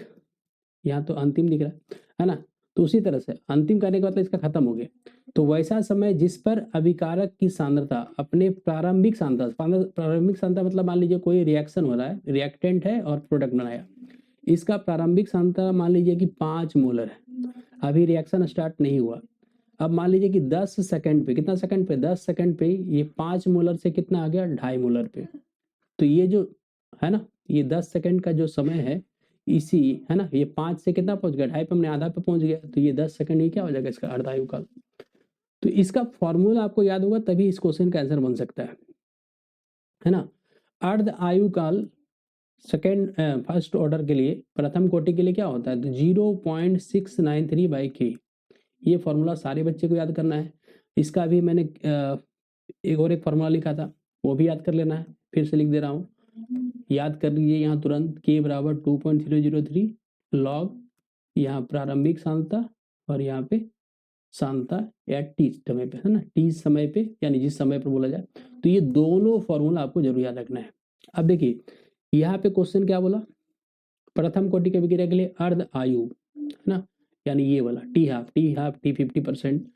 यहाँ तो अंतिम दिख रहा है ना, तो उसी तरह से अंतिम करने के बाद इसका खत्म हो गया। तो वैसा समय जिस पर अभिकारक की सांद्रता अपने प्रारंभिक सांद्रता मतलब मान लीजिए कोई रिएक्शन हो रहा है, रिएक्टेंट है और प्रोडक्ट बनाया, इसका प्रारंभिक सांद्रता मान लीजिए कि 5 मोलर है, अभी रिएक्शन स्टार्ट नहीं हुआ। अब मान लीजिए कि 10 सेकंड पे, कितना सेकंड पे? 10 सेकंड पे ये 5 मोलर से कितना आ गया? 2.5 मोलर पे। तो ये जो है ना, ये 10 सेकंड का जो समय है, इसी, है ना, ये 5 से कितना पहुंच गया? 2.5 पे हमने आधा पे पहुंच गया, तो ये 10 सेकंड ही क्या हो जाएगा? इसका अर्धायु काल। तो इसका फॉर्मूला आपको याद होगा, तभी इस क्वेश्चन का आंसर बन सकता है ना। अर्ध आयु काल फर्स्ट ऑर्डर के लिए, प्रथम कोटि के लिए क्या होता है? तो 0.693/k। ये फॉर्मूला सारे बच्चे को याद करना है। इसका भी मैंने एक फॉर्मूला लिखा था, वो भी याद कर लेना है, फिर से लिख दे रहा हूँ, याद कर लीजिए यहाँ तुरंत। k बराबर 2.003 लॉग यहाँ प्रारंभिक सांद्रता और यहाँ पे सांद्रता या टी समय पे, है ना, टी समय पे, यानी जिस समय पर बोला जाए। तो ये दोनों फॉर्मूला आपको जरूर याद रखना है। अब देखिए यहाँ पे क्वेश्चन क्या बोला? प्रथम कोटि के अभिक्रिया के लिए अर्ध आयु, है ना, यानी ये वाला टी हाफ, टी 50%,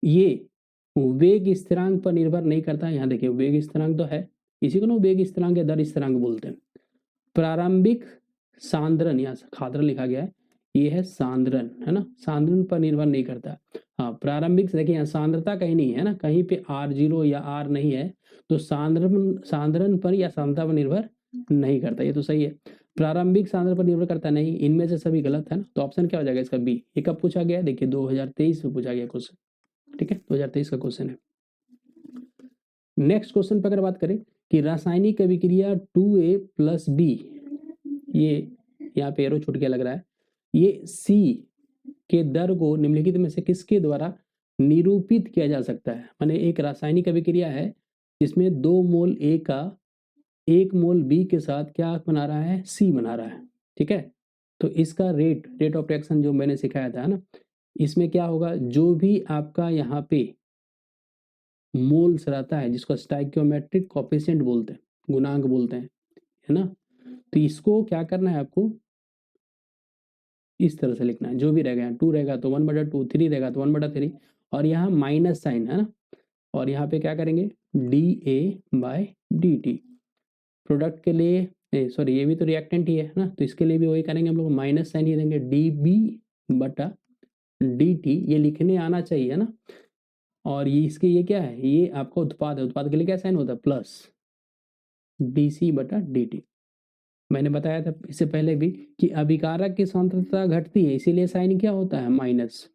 ये वेग स्थिरांक पर निर्भर नहीं करता। यहाँ देखिए वेग स्थिरांक तो है, इसी को ना वेग स्थिरांक या दर स्थिरांक बोलते हैं। प्रारंभिक सांद्रण, यहाँ खाद्रण लिखा गया है, ये है सांद्रण, है ना, सांद्रण पर निर्भर नहीं करता। हाँ, प्रारंभिक देखिए यहाँ सांद्रता कहीं नहीं है ना, कहीं पे R0 या R नहीं है, तो सांद्रण पर या सांद्रता पर निर्भर नहीं करता, ये तो सही है। प्रारंभिक सांद्रण पर निर्भर करता नहीं, इनमें से सभी गलत है ना, तो ऑप्शन क्या हो जाएगा इसका? बी। ये कब पूछा गया है? देखिए 2023 में पूछा गया क्वेश्चन, ठीक है, 2023 का क्वेश्चन है। नेक्स्ट क्वेश्चन पर अगर बात करें कि रासायनिक अभिक्रिया 2A+B, ये यहाँ पे एरो छूट के लग रहा है, ये C के दर को निम्नलिखित में से किसके द्वारा निरूपित किया जा सकता है? माने एक रासायनिक अभिक्रिया है जिसमें 2 मोल A का 1 मोल B के साथ क्या बना रहा है? C बना रहा है, ठीक है। तो इसका रेट ऑफ रिएक्शन जो मैंने सिखाया था ना, इसमें क्या होगा? जो भी आपका यहाँ पे मोल्स रहता है, जिसको स्टोइकियोमेट्रिक कोएफिशिएंट बोलते हैं, गुणांक बोलते हैं, है ना, तो इसको क्या करना है आपको? इस तरह से लिखना है, जो भी रहेगा, 2 रहेगा तो 1/2, 3 रहेगा तो 1/3, और यहाँ माइनस साइन, है ना, और यहाँ पे क्या करेंगे? dA/dt। प्रोडक्ट के लिए सॉरी, ये भी तो रिएक्टेंट ही है ना, तो इसके लिए भी वही करेंगे हम लोग, माइनस साइन ही देंगे, dB/dt। ये लिखने आना चाहिए, है ना। और ये इसके ये क्या है? ये आपका उत्पाद है, उत्पाद के लिए क्या साइन होता है? Plus dC/dt। मैंने बताया था इससे पहले भी कि अभिकारक की सांद्रता घटती है, इसीलिए साइन क्या होता है? माइनस।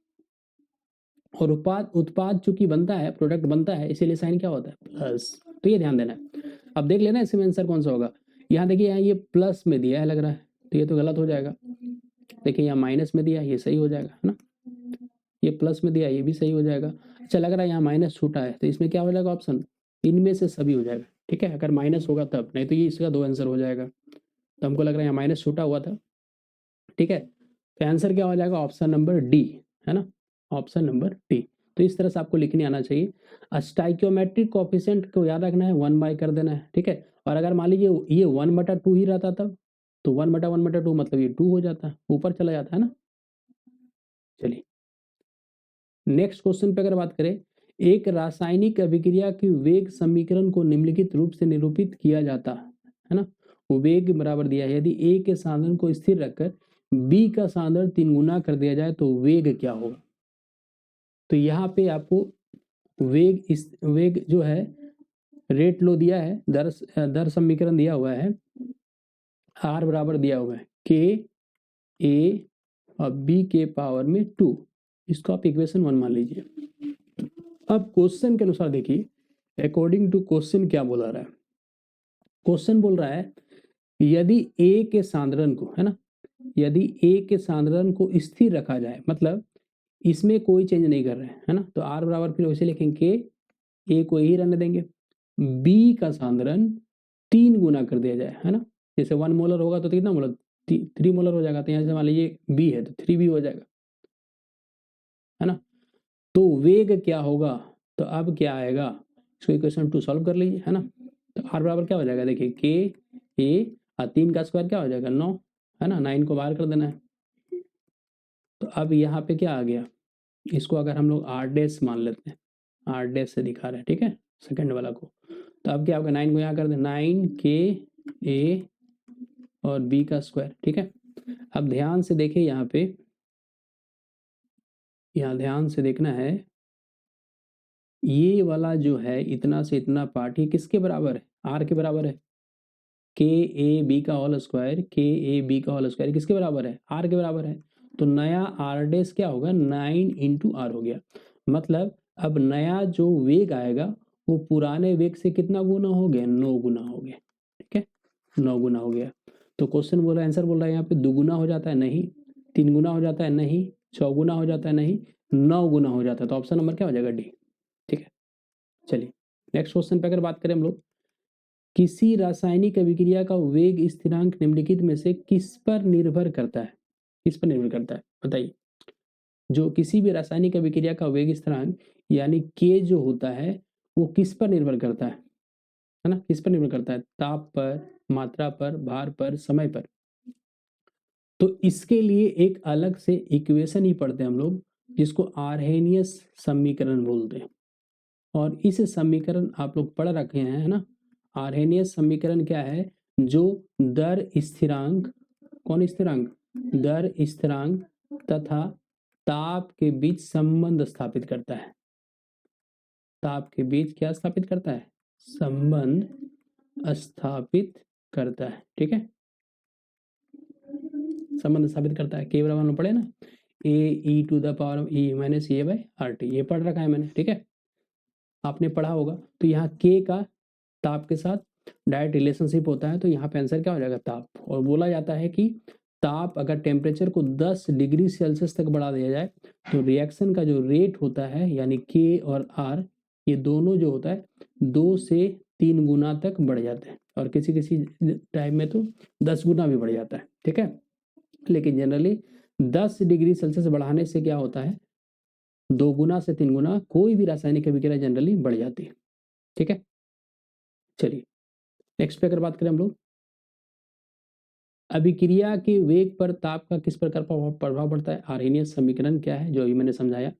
और उत्पाद चूंकि बनता है, प्रोडक्ट बनता है, इसीलिए साइन क्या होता है? प्लस। तो ये ध्यान देना है। अब देख लेना इसमें आंसर कौन सा होगा। यहाँ देखिए, यहाँ ये प्लस में दिया है लग रहा है, तो ये तो गलत हो जाएगा। देखिए यहाँ माइनस में दिया है, ये सही हो जाएगा, है ना, ये प्लस में दिया, ये भी सही हो जाएगा। अच्छा लग रहा है यहाँ माइनस छूटा है, तो इसमें क्या हो जाएगा? ऑप्शन इनमें से सभी हो जाएगा, ठीक है, अगर माइनस होगा तब, नहीं तो ये इसका 2 आंसर हो जाएगा। तो हमको लग रहा है यहाँ माइनस छूटा हुआ था, ठीक है, तो आंसर क्या हो जाएगा? ऑप्शन नंबर डी, है ना, ऑप्शन नंबर डी। तो इस तरह से आपको लिखने आना चाहिए। स्टोइकियोमेट्रिक कोएफिशिएंट को याद रखना है, 1 कर देना है, ठीक है। और अगर मान लीजिए ये 1/2 ही रहता तब, तो 1/1/2 मतलब ये 2 हो जाता है, ऊपर चला जाता है ना। चलिए नेक्स्ट क्वेश्चन पे अगर बात करें, एक रासायनिक अभिक्रिया की वेग समीकरण को निम्नलिखित रूप से निरूपित किया जाता है ना। वो वेग बराबर दिया है, यदि ए के सांद्रण को स्थिर रखकर बी का सांद्रण 3 गुना कर दिया जाए तो वेग क्या होगा? तो यहाँ पे आपको वेग जो है, रेट लो दिया है, दर समीकरण दिया हुआ है, आर बराबर दिया हुआ है के ए और बी के पावर में 2, इसको आप इक्वेशन 1 मान लीजिए। अब क्वेश्चन के अनुसार देखिए, अकॉर्डिंग टू क्वेश्चन क्या बोला रहा है। क्वेश्चन बोल रहा है यदि ए के सांद्रण को, है ना, यदि ए के सांद्रण को स्थिर रखा जाए, मतलब इसमें कोई चेंज नहीं कर रहे हैं, है ना, तो आर बराबर फिर वैसे लिखेंगे ए को ही रहने देंगे, बी का सांद्रण 3 गुना कर दिया जाए, है ना, जैसे 1 मोलर होगा तो कितना मोलर, 3 मोलर हो जाएगा। तो यहाँ से मान लीजिए बी है तो 3 भी हो जाएगा, है ना। तो वेग क्या होगा, तो अब क्या आएगा, इसको इक्वेशन 2 सॉल्व कर लीजिए, है ना। तो आर बराबर क्या हो जाएगा, देखिए के ए और 3 का स्क्वायर क्या हो जाएगा 9, है ना, 9 को बाहर कर देना है। तो अब यहाँ पे क्या आ गया, इसको अगर हम लोग आर डैश मान लेते हैं, आर डैश से दिखा रहे हैं, ठीक है, सेकंड वाला को, तो अब क्या होगा 9 को यहाँ कर दे, 9 के ए और बी का स्क्वायर, ठीक है। अब ध्यान से देखिए यहाँ पे, यहाँ ध्यान से देखना है, ये वाला जो है इतना से इतना पार्ट ये किसके बराबर है, आर के बराबर है। के ए बी का होल स्क्वायर, के ए बी का होल स्क्वायर किसके बराबर है, आर के बराबर है। तो नया आर डैश क्या होगा 9 इंटू आर हो गया, मतलब अब नया जो वेग आएगा वो पुराने वेग से कितना गुना हो गया, 9 गुना हो गया, ठीक है, 9 गुना हो गया। तो क्वेश्चन बोल रहा है, आंसर बोल रहा है यहाँ पे 2 गुना हो जाता है, नहीं, 3 गुना हो जाता है, नहीं, 6 गुना हो जाता है, नहीं, 9 गुना हो जाता है। तो ऑप्शन नंबर क्या हो जाएगा, डी, ठीक है। चलिए नेक्स्ट क्वेश्चन पे अगर बात करें हम लोग, किसी रासायनिक अभिक्रिया का वेग स्थिरांक निम्नलिखित में से किस पर निर्भर करता है, किस पर निर्भर करता है बताइए। जो किसी भी रासायनिक अभिक्रिया का वेग स्थिरांक यानी के जो होता है वो किस पर निर्भर करता है ना, किस पर निर्भर करता है, ताप पर, मात्रा पर, भार पर, समय पर। तो इसके लिए एक अलग से इक्वेशन ही पढ़ते हैं हम लोग, जिसको आर्हेनियस समीकरण बोलते हैं। और इस समीकरण आप लोग पढ़ रखे हैं, है ना। आर्हेनियस समीकरण क्या है, जो दर स्थिरांक, कौन स्थिरांक, दर स्थिरांक तथा ताप के बीच संबंध स्थापित करता है। ताप के बीच क्या स्थापित करता है, संबंध स्थापित करता है, ठीक है, संबंध स्थापित करता है। के बराबर पढ़े ना, A E to the power E minus A by R T, ये पढ़ रखा है मैंने, ठीक है, आपने पढ़ा होगा। तो यहाँ के का ताप के साथ डायरेक्ट रिलेशनशिप होता है, तो यहाँ पे आंसर क्या हो जाएगा, ताप। और बोला जाता है कि ताप अगर टेम्परेचर को 10 डिग्री सेल्सियस तक बढ़ा दिया जाए तो रिएक्शन का जो रेट होता है यानी के और आर, ये दोनों जो होता है 2 से 3 गुना तक बढ़ जाते हैं, और किसी किसी टाइम में तो 10 गुना भी बढ़ जाता है, ठीक है। लेकिन जनरली 10 डिग्री सेल्सियस बढ़ाने से क्या होता है, 2 गुना से 3 गुना कोई भी रासायनिक अभिक्रिया जनरली बढ़ जाती है, ठीक है। चलिए नेक्स्ट पे अगर बात करें हम लोग, अभिक्रिया के वेग पर ताप का किस प्रकार प्रभाव पड़ता है, आर्हेनियस समीकरण क्या है जो अभी मैंने समझाया।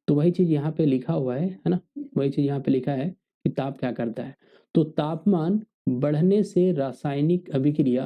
तो वही चीज यहाँ पे लिखा हुआ है ना, वही चीज यहाँ पे लिखा है कि ताप क्या करता है। तो तापमान बढ़ने से रासायनिक अभिक्रिया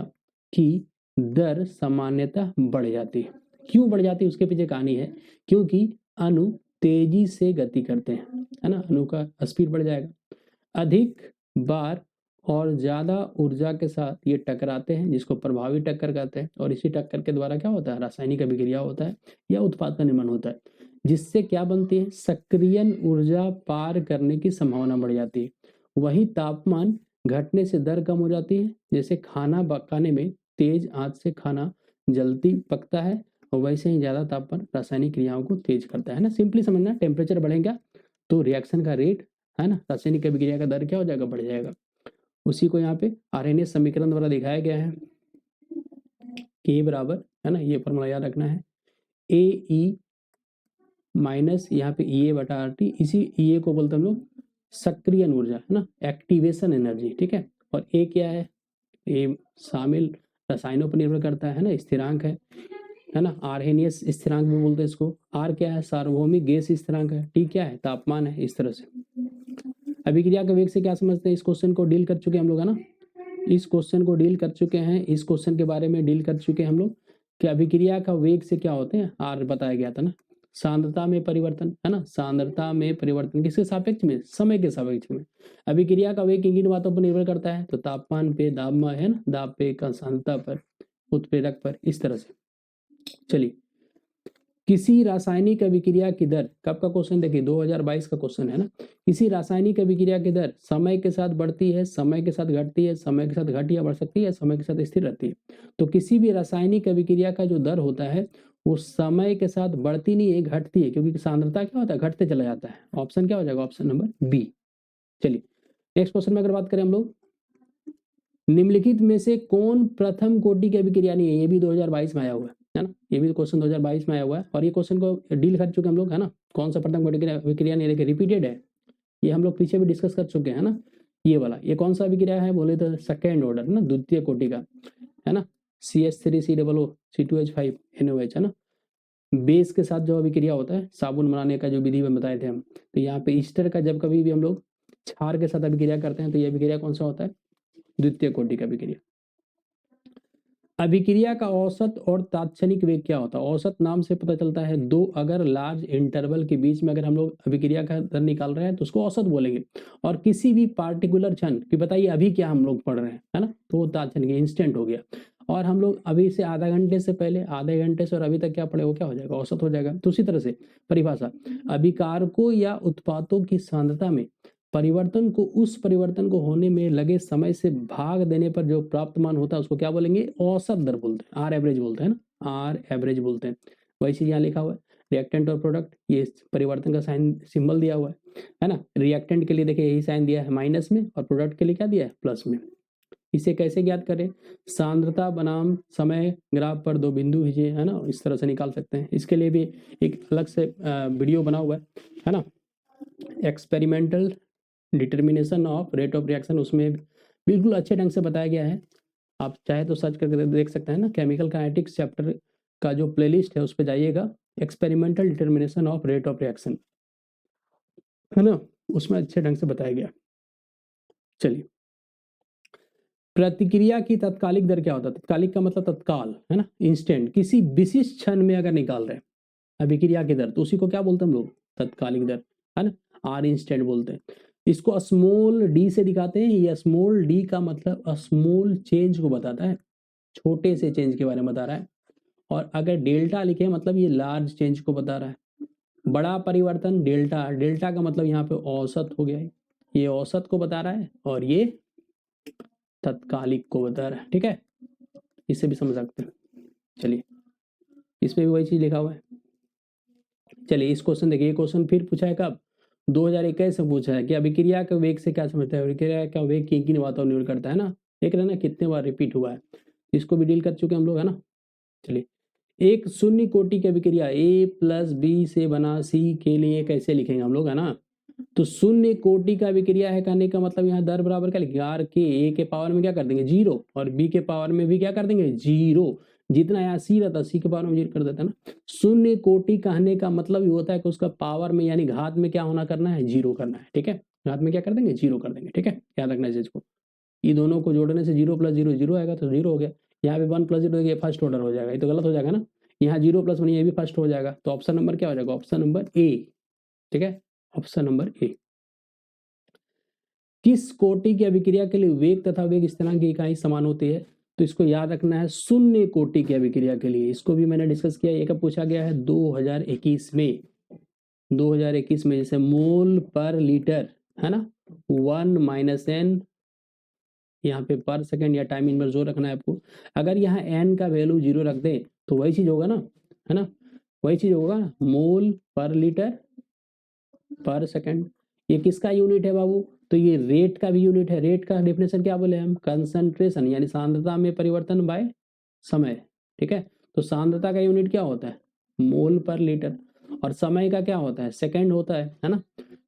की दर सामान्यतः बढ़ जाती है। क्यों बढ़ जाती है, उसके पीछे कहानी है, क्योंकि अणु तेजी से गति करते हैं, है ना, अणु का स्पीड बढ़ जाएगा, अधिक बार और ज्यादा ऊर्जा के साथ ये टकराते हैं, जिसको प्रभावी टक्कर कहते हैं। और इसी टक्कर के द्वारा क्या होता है, रासायनिक अभिक्रिया होता है या उत्पाद का निर्माण होता है, जिससे क्या बनती है, सक्रियण ऊर्जा पार करने की संभावना बढ़ जाती है। वही तापमान घटने से दर कम हो जाती है, जैसे खाना पकाने में तेज आंच से खाना जल्दी पकता है, और वैसे ही ज्यादा तापमान रासायनिक क्रियाओं को तेज करता है ना। सिंपली समझना, टेम्परेचर बढ़ेगा तो रिएक्शन का रेट, है ना, रासायनिक अभिक्रिया का दर क्या हो जाएगा, बढ़ जाएगा। उसी को यहाँ पे आरएनएस समीकरण द्वारा दिखाया गया है, के बराबर, है ना, ये फॉर्मूला याद रखना है, ए ई माइनस यहाँ पे ई ए बटा आर टी। इसी ई ए को बोलते हैं हम लोग सक्रियण ऊर्जा, है ना, एक्टिवेशन एनर्जी, ठीक है। और ए क्या है, ए शामिल रसायनों पर निर्भर करता है ना, स्थिरांक है ना, आर्हेनियस स्थिरांक भी बोलते हैं इसको। आर क्या है, सार्वभौमिक गैस स्थिरांक है। टी क्या है, तापमान है। इस तरह से अभिक्रिया के वेग से क्या समझते हैं, इस क्वेश्चन को डील कर चुके हैं हम लोग, है ना, इस क्वेश्चन को डील कर चुके हैं, इस क्वेश्चन के बारे में डील कर चुके हैं हम लोग कि अभिक्रिया का वेग से क्या होते हैं, आर बताया गया था ना, सांद्रता में परिवर्तन, है ना, सांद्रता में परिवर्तन किसके सापेक्ष में, समय के सापेक्ष में। अभिक्रिया का वेग किन किन बातों पर निर्भर करता है, तो तापमान पे, दाब में, है ना, दाब पे, सांद्रता पर, उत्प्रेरक पर, इस तरह से। चलिए, किसी रासायनिक अभिक्रिया की दर, कब का क्वेश्चन देखिए, 2022 का क्वेश्चन है ना। किसी रासायनिक अभिक्रिया की दर समय के साथ बढ़ती है, समय के साथ घटती है, समय के साथ घट या बढ़ सकती है, समय के साथ स्थिर रहती है। तो किसी भी रासायनिक अभिक्रिया का जो दर होता है वो समय के साथ बढ़ती नहीं है, घटती है, क्योंकि सांद्रता क्या होता है, घटते चला जाता है। ऑप्शन क्या हो जाएगा, ऑप्शन नंबर बी। चलिए नेक्स्ट क्वेश्चन में अगर बात करें हम लोग, निम्नलिखित में से कौन प्रथम कोटि की अभिक्रिया नहीं है, ये भी 2022 में आया हुआ है ना, ये भी क्वेश्चन 2022 में आया हुआ है, और ये क्वेश्चन को डील कर चुके हम लोग, है ना। कौन सा प्रथम कोटि की अभिक्रिया नहीं, देखिए रिपीटेड है, ये हम लोग पीछे भी डिस्कस कर चुके हैं ना। ये वाला, ये कौन सा अभिक्रिया है, बोले तो सेकेंड ऑर्डर ना, द्वितीय कोटि का, है ना, CH3COO C2H5NOH, है ना। बेस के साथ जो अभिक्रिया होता है, साबुन बनाने का जो विधि में बताए थे हम, तो यहाँ पे ईस्टर का जब कभी भी हम लोग क्षार के साथ अभिक्रिया करते हैं तो ये अभिक्रिया कौन सा होता है, द्वितीय कोटि का अभिक्रिया। अभिक्रिया का औसत और तात्क्षणिक वेग क्या होता है, औसत नाम से पता चलता है, दो अगर लार्ज इंटरवल के बीच में अगर हम लोग अभिक्रिया का दर निकाल रहे हैं तो उसको औसत बोलेंगे, और किसी भी पार्टिकुलर क्षण कि बताइए अभी क्या हम लोग पढ़ रहे हैं, है ना, तो वो तात्क्षणिक इंस्टेंट हो गया, और हम लोग अभी से आधा घंटे से पहले, आधे घंटे से और अभी तक क्या पढ़े वो क्या हो जाएगा, औसत हो जाएगा। तो उसी तरह से परिभाषा, अभिकारकों या उत्पादों की सांद्रता में परिवर्तन को, उस परिवर्तन को होने में लगे समय से भाग देने पर जो प्राप्त मान होता है उसको क्या बोलेंगे, औसत दर बोलते हैं, आर एवरेज बोलते हैं ना, आर एवरेज बोलते हैं। वही चीज यहाँ लिखा हुआ है, रिएक्टेंट और प्रोडक्ट, ये परिवर्तन का साइन सिंबल दिया हुआ है ना। रिएक्टेंट के लिए देखिए यही साइन दिया है माइनस में, और प्रोडक्ट के लिए क्या दिया है, प्लस में। इसे कैसे ज्ञात करें, सांद्रता बनाम समय ग्राफ पर दो बिंदु खींचिए, है ना, इस तरह से निकाल सकते हैं। इसके लिए भी एक अलग से वीडियो बना हुआ है ना, experimental determination of rate of reaction, उसमें बिल्कुल अच्छे ढंग से बताया गया है, आप चाहे तो सर्च करके देख सकते हैं ना, केमिकल काइनेटिक्स चैप्टर का जो प्लेलिस्ट है उस पर जाइएगा, experimental determination of rate of reaction, है ना, उसमें अच्छे ढंग से बताया गया। चलिए, प्रतिक्रिया की तात्कालिक दर क्या होता है, तात्कालिक का मतलब तत्काल, है ना, इंस्टेंट, किसी विशिष्ट क्षण में अगर निकाल रहे हैं अभिक्रिया की दर तो उसी को क्या बोलते हैं हम लोग, तात्कालिक दर, है ना, आर इंस्टेंट बोलते हैं। इसको स्मॉल डी से दिखाते हैं, ये स्मॉल डी का मतलब स्मॉल चेंज को बताता है, छोटे से चेंज के बारे में बता रहा है, और अगर डेल्टा लिखे मतलब ये लार्ज चेंज को बता रहा है। बड़ा परिवर्तन डेल्टा, डेल्टा का मतलब यहाँ पे औसत हो गया है, ये औसत को बता रहा है, और ये तत्कालिक को बता रहा है, ठीक है, इससे भी समझ सकते हैं। चलिए, इसमें भी वही चीज लिखा हुआ है। चलिए इस क्वेश्चन देखिए, ये क्वेश्चन फिर पूछा है कब, 2021 में पूछा है कि अभिक्रिया का वेग से क्या समझता है, अभिक्रिया का वेग किन किन बातों पर निर्भर करता है ना, देख रहे ना कितने बार रिपीट हुआ है, इसको भी डील कर चुके हम लोग, है ना। चलिए, एक शून्य कोटि की अभिक्रिया A+B से बना C के लिए कैसे लिखेंगे हम लोग, है ना। तो शून्य कोटि का अभिक्रिया है कहने का मतलब यहाँ दर बराबर क्या लिखेंगे, आर के, ए के पावर में क्या कर देंगे 0, और बी के पावर में भी क्या कर देंगे 0, जितना यहाँ सी रहता सी के पावर में 0 कर देता है ना। शून्य कोटि कहने का मतलब ये होता है कि उसका पावर में यानी घात में क्या होना करना है, 0 करना है, ठीक है, घात में क्या कर देंगे 0 कर देंगे, ठीक है, याद रखना इस चीज को। ये दोनों को जोड़ने से 0 + 0 0 आएगा तो 0 हो गया, यहाँ पे 1 + 0 ये फर्स्ट ऑर्डर हो जाएगा, ये तो गलत हो जाएगा ना, यहाँ 0 + 1 ये भी फर्स्ट हो जाएगा, तो ऑप्शन नंबर क्या हो जाएगा, ऑप्शन नंबर ए, ठीक है, ऑप्शन नंबर ए। किस कोटि की अभिक्रिया के लिए वेग तथा वेग स्थिरांक की इकाई समान होती है, तो इसको याद रखना है, शून्य कोटि की अभिक्रिया के लिए, इसको भी मैंने डिस्कस किया, ये कब पूछा गया है 2021 में, 2021 में, जैसे मोल पर लीटर, है ना, 1 - n, यहाँ पे पर सेकंड या टाइम इनवर्स जो रखना है आपको, अगर यहाँ n का वैल्यू 0 रख दे तो वही चीज होगा ना, है ना, वही चीज होगा, मोल पर लीटर पर सेकंड। ये किसका यूनिट है बाबू, तो ये रेट का भी यूनिट है, रेट का डेफिनेशन क्या बोले हम, कंसंट्रेशन यानी सांद्रता में परिवर्तन बाय समय, ठीक है, तो सांद्रता का यूनिट क्या होता है, मोल पर लीटर, और समय का क्या होता है, सेकंड होता है ना।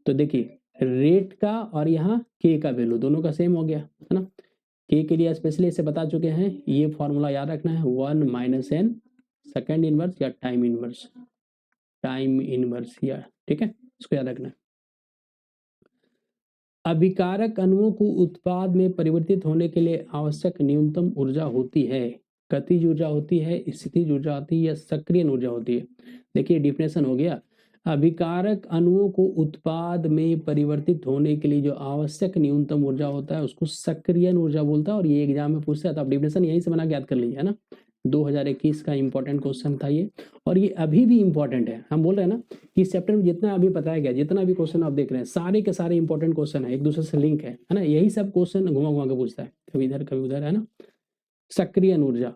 तो देखिए रेट का और यहाँ के का वैल्यू दोनों का सेम हो गया, है ना, के के लिए स्पेशली इसे बता चुके हैं, ये फॉर्मूला याद रखना है, 1 - n सेकंड इनवर्स या टाइम इनवर्स, टाइम इनवर्स या, ठीक है, इसको याद रखना है। अभिकारक अणुओं को उत्पाद में परिवर्तित होने के लिए आवश्यक न्यूनतम ऊर्जा होती है, गतिज ऊर्जा होती है, स्थितिज ऊर्जा होती है या सक्रिय ऊर्जा होती है। देखिए डिफिनेशन हो गया, अभिकारक अणुओं को उत्पाद में परिवर्तित होने के लिए जो आवश्यक न्यूनतम ऊर्जा होता है उसको सक्रिय ऊर्जा बोलता है। और ये एग्जाम में पूछता है तो आप डिफिनेशन यहीं से बना के याद कर लीजिए, है ना। 2021 का इंपॉर्टेंट क्वेश्चन था ये, और ये अभी भी इंपॉर्टेंट है। हम बोल रहे हैं ना कि इस चैप्टर में जितना अभी बताया गया, जितना भी क्वेश्चन आप देख रहे हैं, सारे के सारे इंपॉर्टेंट क्वेश्चन है, एक दूसरे से लिंक है ना। यही सब क्वेश्चन घुमा घुमा के पूछता है, कभी इधर कभी उधर, है ना। सक्रिय ऊर्जा,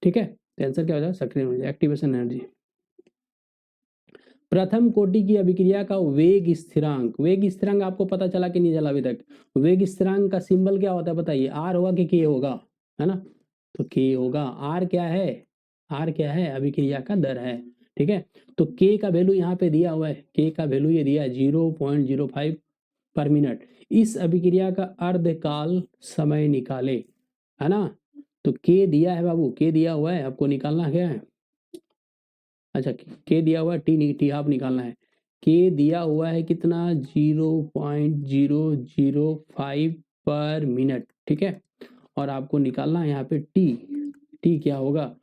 ठीक है, तो आंसर क्या हो जाएगा, सक्रिय ऊर्जा, एक्टिवेशन एनर्जी। प्रथम कोटि की अभिक्रिया का वेग स्थिरांक, वेग स्थिरांक आपको पता चला कि नहीं चला अभी तक? वेग स्थिरांक का सिंबल क्या होता है बताइए, आर होगा कि के होगा, है ना। तो के होगा। आर क्या है, आर क्या है, अभिक्रिया का दर है, ठीक है। तो के का वैल्यू यहाँ पे दिया हुआ है, के का वैल्यू ये दिया है 0.05 पर मिनट। इस अभिक्रिया का अर्धकाल समय निकाले, है ना। तो के दिया है बाबू, के दिया हुआ है, आपको निकालना क्या है, अच्छा के दिया हुआ है, टी हाफ निकालना है। के दिया हुआ है कितना, 0.005 पर मिनट, ठीक है। और आपको निकालना है यहाँ पे टी क्या होगा,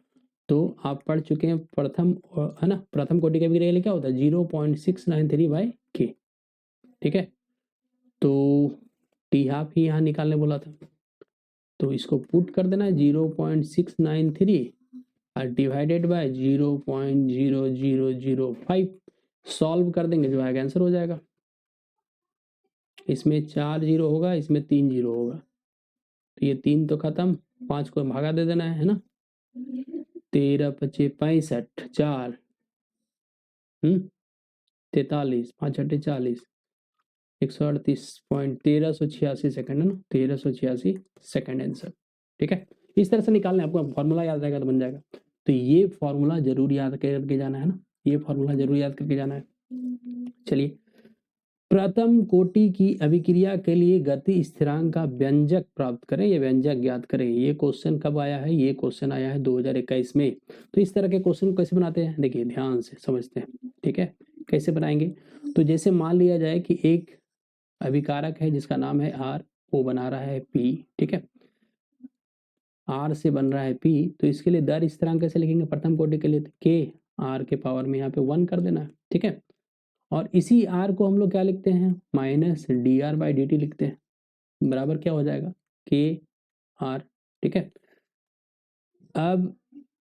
तो आप पढ़ चुके हैं प्रथम, है ना, प्रथम कोटि का अभिक्रिया क्या होता है 0.693 बाई के, ठीक है। तो टी हाफ ही यहाँ निकालने बोला था, तो इसको पुट कर देना है 0.693 और डिवाइडेड बाय 0.0005, सॉल्व कर देंगे जो आएगा आंसर हो जाएगा। इसमें 4 जीरो होगा, इसमें 3 जीरो होगा, तो ये 3 तो खत्म, 5 को भागा दे देना है ना। 13 पचे 65, 4 43, 5 छठे 40, 138.1386 सेकंड, है ना, 1386 सेकंड आंसर, ठीक है। इस तरह से निकालना है, आपको फॉर्मूला याद रहेगा तो बन जाएगा। तो ये फॉर्मूला जरूर याद करके जाना है ना, ये फॉर्मूला जरूर याद करके जाना है। चलिए, प्रथम कोटि की अभिक्रिया के लिए गति स्थिरांक का व्यंजक प्राप्त करें, ये व्यंजक ज्ञात करें। ये क्वेश्चन कब आया है, ये क्वेश्चन आया है 2021 में। तो इस तरह के क्वेश्चन कैसे बनाते हैं, देखिए ध्यान से समझते हैं, ठीक है। कैसे बनाएंगे, तो जैसे मान लिया जाए कि एक अभिकारक है जिसका नाम है आर, वो बना रहा है पी, ठीक है। आर से बन रहा है पी, तो इसके लिए दर स्थिरांक कैसे लिखेंगे, प्रथम कोटि के लिए के आर के पावर में यहाँ पे 1 कर देना है, ठीक है। और इसी आर को हम लोग क्या लिखते हैं, minus D R by D T लिखते हैं, बराबर क्या हो जाएगा, के आर, ठीक है। अब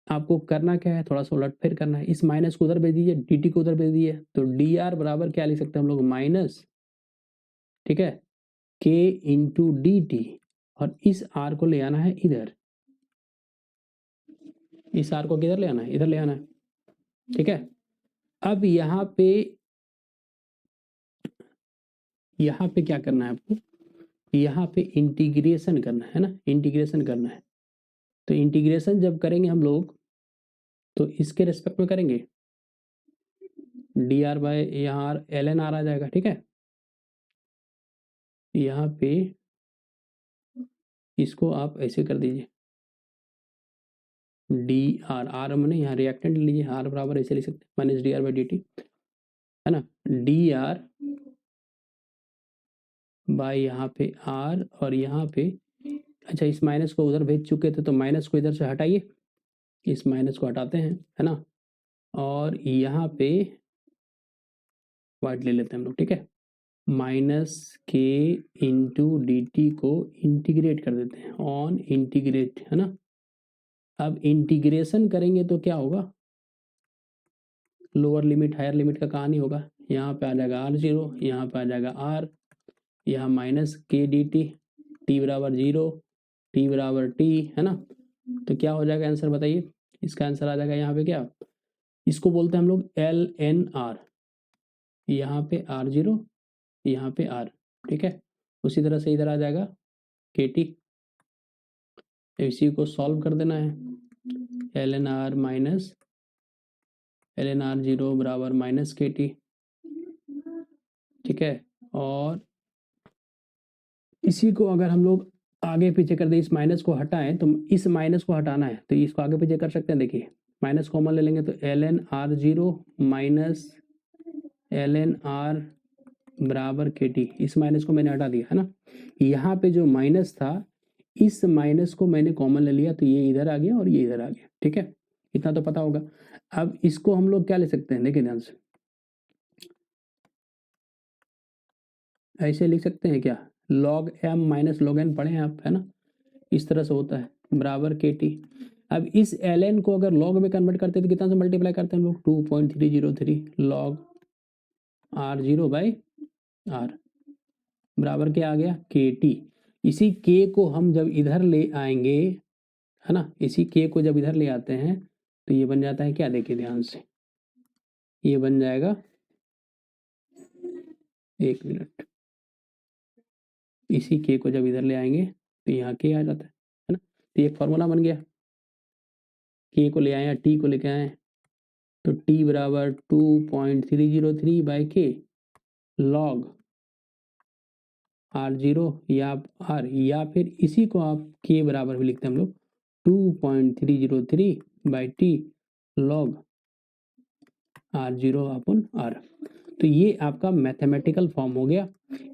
आपको करना क्या है, थोड़ा सा उलटफेर करना है, इस माइनस को उधर भेज दीजिए, डी टी को उधर भेज दीजिए, तो डी आर बराबर क्या लिख सकते हैं हम लोग, माइनस, ठीक है, के इंटू डी टी, और इस आर को ले आना है इधर, इस आर को किधर ले आना है, इधर ले आना है, ठीक है। अब यहाँ पे क्या करना है आपको, यहाँ पे इंटीग्रेशन करना है ना, इंटीग्रेशन करना है। तो इंटीग्रेशन जब करेंगे हम लोग तो इसके रेस्पेक्ट में करेंगे, डी आर बाय यहाँ एल एन आर आ जाएगा, ठीक है। यहाँ पे इसको आप ऐसे कर दीजिए, डी आर, आर मैंने यहाँ रिएक्टेंट लीजिए, आर बराबर ऐसे लिख सकते हैं minus D R by D T, है ना, डी आर बाई यहाँ पे आर, और यहाँ पे अच्छा इस माइनस को उधर भेज चुके थे तो माइनस को इधर से हटाइए, इस माइनस को हटाते हैं, है ना, और यहाँ पे वाइट ले लेते हैं हम लोग, ठीक है। माइनस के इंटू डी टी को इंटीग्रेट कर देते हैं, ऑन इंटीग्रेट, है ना। अब इंटीग्रेशन करेंगे तो क्या होगा, लोअर लिमिट हायर लिमिट का कहानी होगा, यहाँ पे आ जाएगा आर जीरो, यहाँ पे आ जाएगा आर, यहाँ माइनस के डी टी, टी बराबर 0, टी बराबर टी, है ना। तो क्या हो जाएगा आंसर बताइए, इसका आंसर आ जाएगा यहाँ पे क्या, इसको बोलते हैं हम लोग एल एन आर, यहाँ पे आर जीरो, यहाँ पे आर, ठीक है। उसी तरह से इधर आ जाएगा के टी, इसी को सॉल्व कर देना है, L N R minus L N R zero बराबर माइनस के टी, ठीक है। और इसी को अगर हम लोग आगे पीछे कर दे, इस माइनस को हटाएं, तो इस माइनस को हटाना है तो इसको आगे पीछे कर सकते हैं, देखिए माइनस कॉमन ले लेंगे तो L N R zero minus L N R बराबर के टी, इस माइनस को मैंने हटा दिया, है ना। यहाँ पे जो माइनस था इस माइनस को मैंने कॉमन ले लिया तो ये इधर आ गया और ये इधर आ गया, ठीक है, इतना तो पता होगा। अब इसको हम लोग क्या ले सकते हैं, देखिए ध्यान से, ऐसे लिख सकते हैं क्या, log m minus log n पढ़े हैं आप, है ना, इस तरह से होता है, बराबर के टी। अब इस ln को अगर log में कन्वर्ट करते हैं तो कितना से मल्टीप्लाई करते हैं हम लोग, 2.303 log r0 बाई r बराबर क्या आ गया, के टी। इसी k को हम जब इधर ले आएंगे, है ना, इसी k को जब इधर ले आते हैं तो ये बन जाता है क्या, देखिए ध्यान से, ये बन जाएगा, एक मिनट, इसी k को जब इधर ले आएंगे तो यहाँ k आ जाता है ना, तो एक फॉर्मूला बन गया, k को ले आए या t को लेके आए तो t बराबर 2.303 बाई k log r0 या r, या फिर इसी को आप k बराबर भी लिखते हैं हम लोग 2.303 by t log r0 upon r। तो ये आपका मैथमेटिकल फॉर्म हो गया,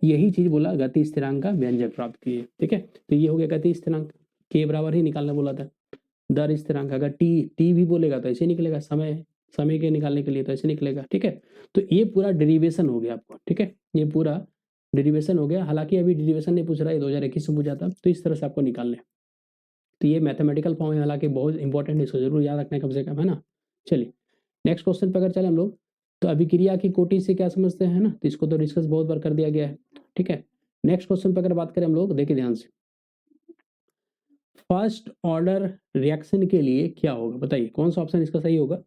यही चीज बोला गति स्थिरांक का व्यंजक प्राप्त किए, ठीक है। तो ये हो गया गति स्थिरांक, k बराबर ही निकालना बोला था। दर स्थिरांक अगर t भी बोलेगा तो ऐसे निकलेगा, समय के निकालने के लिए तो ऐसे निकलेगा, ठीक है। तो ये पूरा डेरिवेशन हो गया आपको, ठीक है, ये पूरा डेरिवेशन हो गया। हालांकि अभी डेरिवेशन नहीं पूछ रहा है, 2021 में पूछा था, तो इस तरह से आपको निकालना है। तो ये मैथमेटिकल फॉर्म है, हालांकि बहुत इंपॉर्टेंट है, इसको जरूर याद रखना है कम से कम, है ना। चलिए नेक्स्ट क्वेश्चन पर अगर चले हम लोग, तो अभिक्रिया की कोटि से क्या समझते हैं ना, तो इसको तो डिस्कस बहुत बार कर दिया गया है, ठीक है। नेक्स्ट क्वेश्चन पर अगर बात करें हम लोग, देखिए ध्यान से, फर्स्ट ऑर्डर रिएक्शन के लिए क्या होगा, बताइए कौन सा ऑप्शन इसका सही होगा,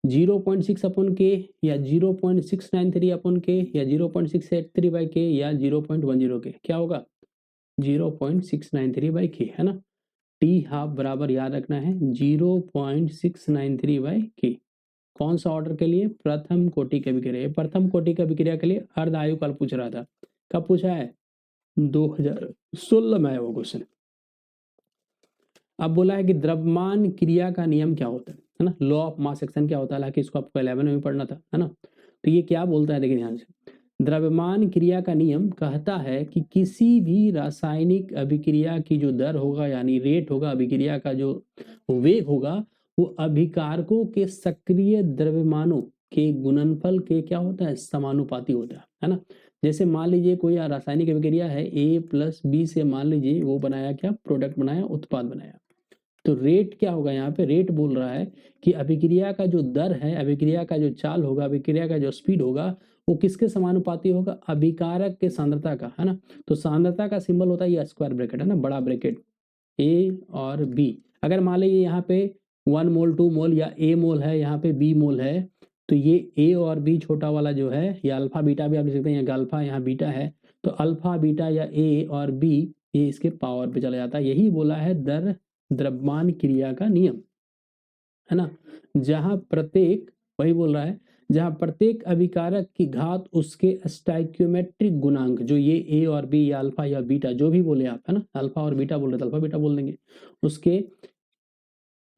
0.6 अपन के, या 0.693 अपन के, या 0.683 बाई के, या 0.10 के, क्या होगा 0.693 बाई के, है ना। टी हाफ बराबर याद रखना है 0.693 बाई के, कौन सा ऑर्डर के लिए, प्रथम कोटि की अभिक्रिया। प्रथम कोटि की अभिक्रिया के लिए अर्ध आयुकाल पूछ रहा था, कब पूछा है, 2016 में आया वो क्वेश्चन। अब बोला है कि द्रव्यमान क्रिया का नियम क्या होता है ना, लॉ ऑफ मास एक्शन क्या होता है, हालांकि इसको आपको 11 में पढ़ना था, है ना। तो ये क्या बोलता है, देखिए ध्यान से, द्रव्यमान क्रिया का नियम कहता है कि किसी भी रासायनिक अभिक्रिया की जो दर होगा, यानी रेट होगा, अभिक्रिया का जो वेग होगा, वो अभिकारकों के सक्रिय द्रव्यमानों के गुणनफल के क्या होता है, समानुपाती होता है ना। जैसे मान लीजिए कोई रासायनिक अभिक्रिया है, A प्लस बी से मान लीजिए वो बनाया क्या, प्रोडक्ट बनाया, उत्पाद बनाया, तो रेट क्या होगा, यहाँ पे रेट बोल रहा है कि अभिक्रिया का जो दर है, अभिक्रिया का जो चाल होगा, अभिक्रिया का जो स्पीड होगा, वो किसके समानुपाती होगा, अभिकारक के सांद्रता का, है ना। तो सांद्रता का सिंबल होता है ये स्क्वायर ब्रैकेट, है ना, बड़ा ब्रैकेट, ए और बी। अगर मान लीजिए यहाँ पे 1 मोल 2 मोल या ए मोल है, यहाँ पे बी मोल है, तो ये ए और बी छोटा वाला जो है, या अल्फा बीटा भी आप लिख सकते हैं, यहाँ अल्फा यहाँ बीटा है, तो अल्फा बीटा या ए और बी ये इसके पावर पे चला जाता है। यही बोला है दर द्रव्यमान क्रिया का नियम, है ना। जहां प्रत्येक, वही बोल रहा है, जहां प्रत्येक अभिकारक की घात उसके स्टोइकियोमेट्रिक गुणांक, जो ये ए और बी या अल्फा या बीटा जो भी बोले आप, है ना, अल्फा और बीटा बोल रहे तो अल्फा बीटा बोल देंगे, उसके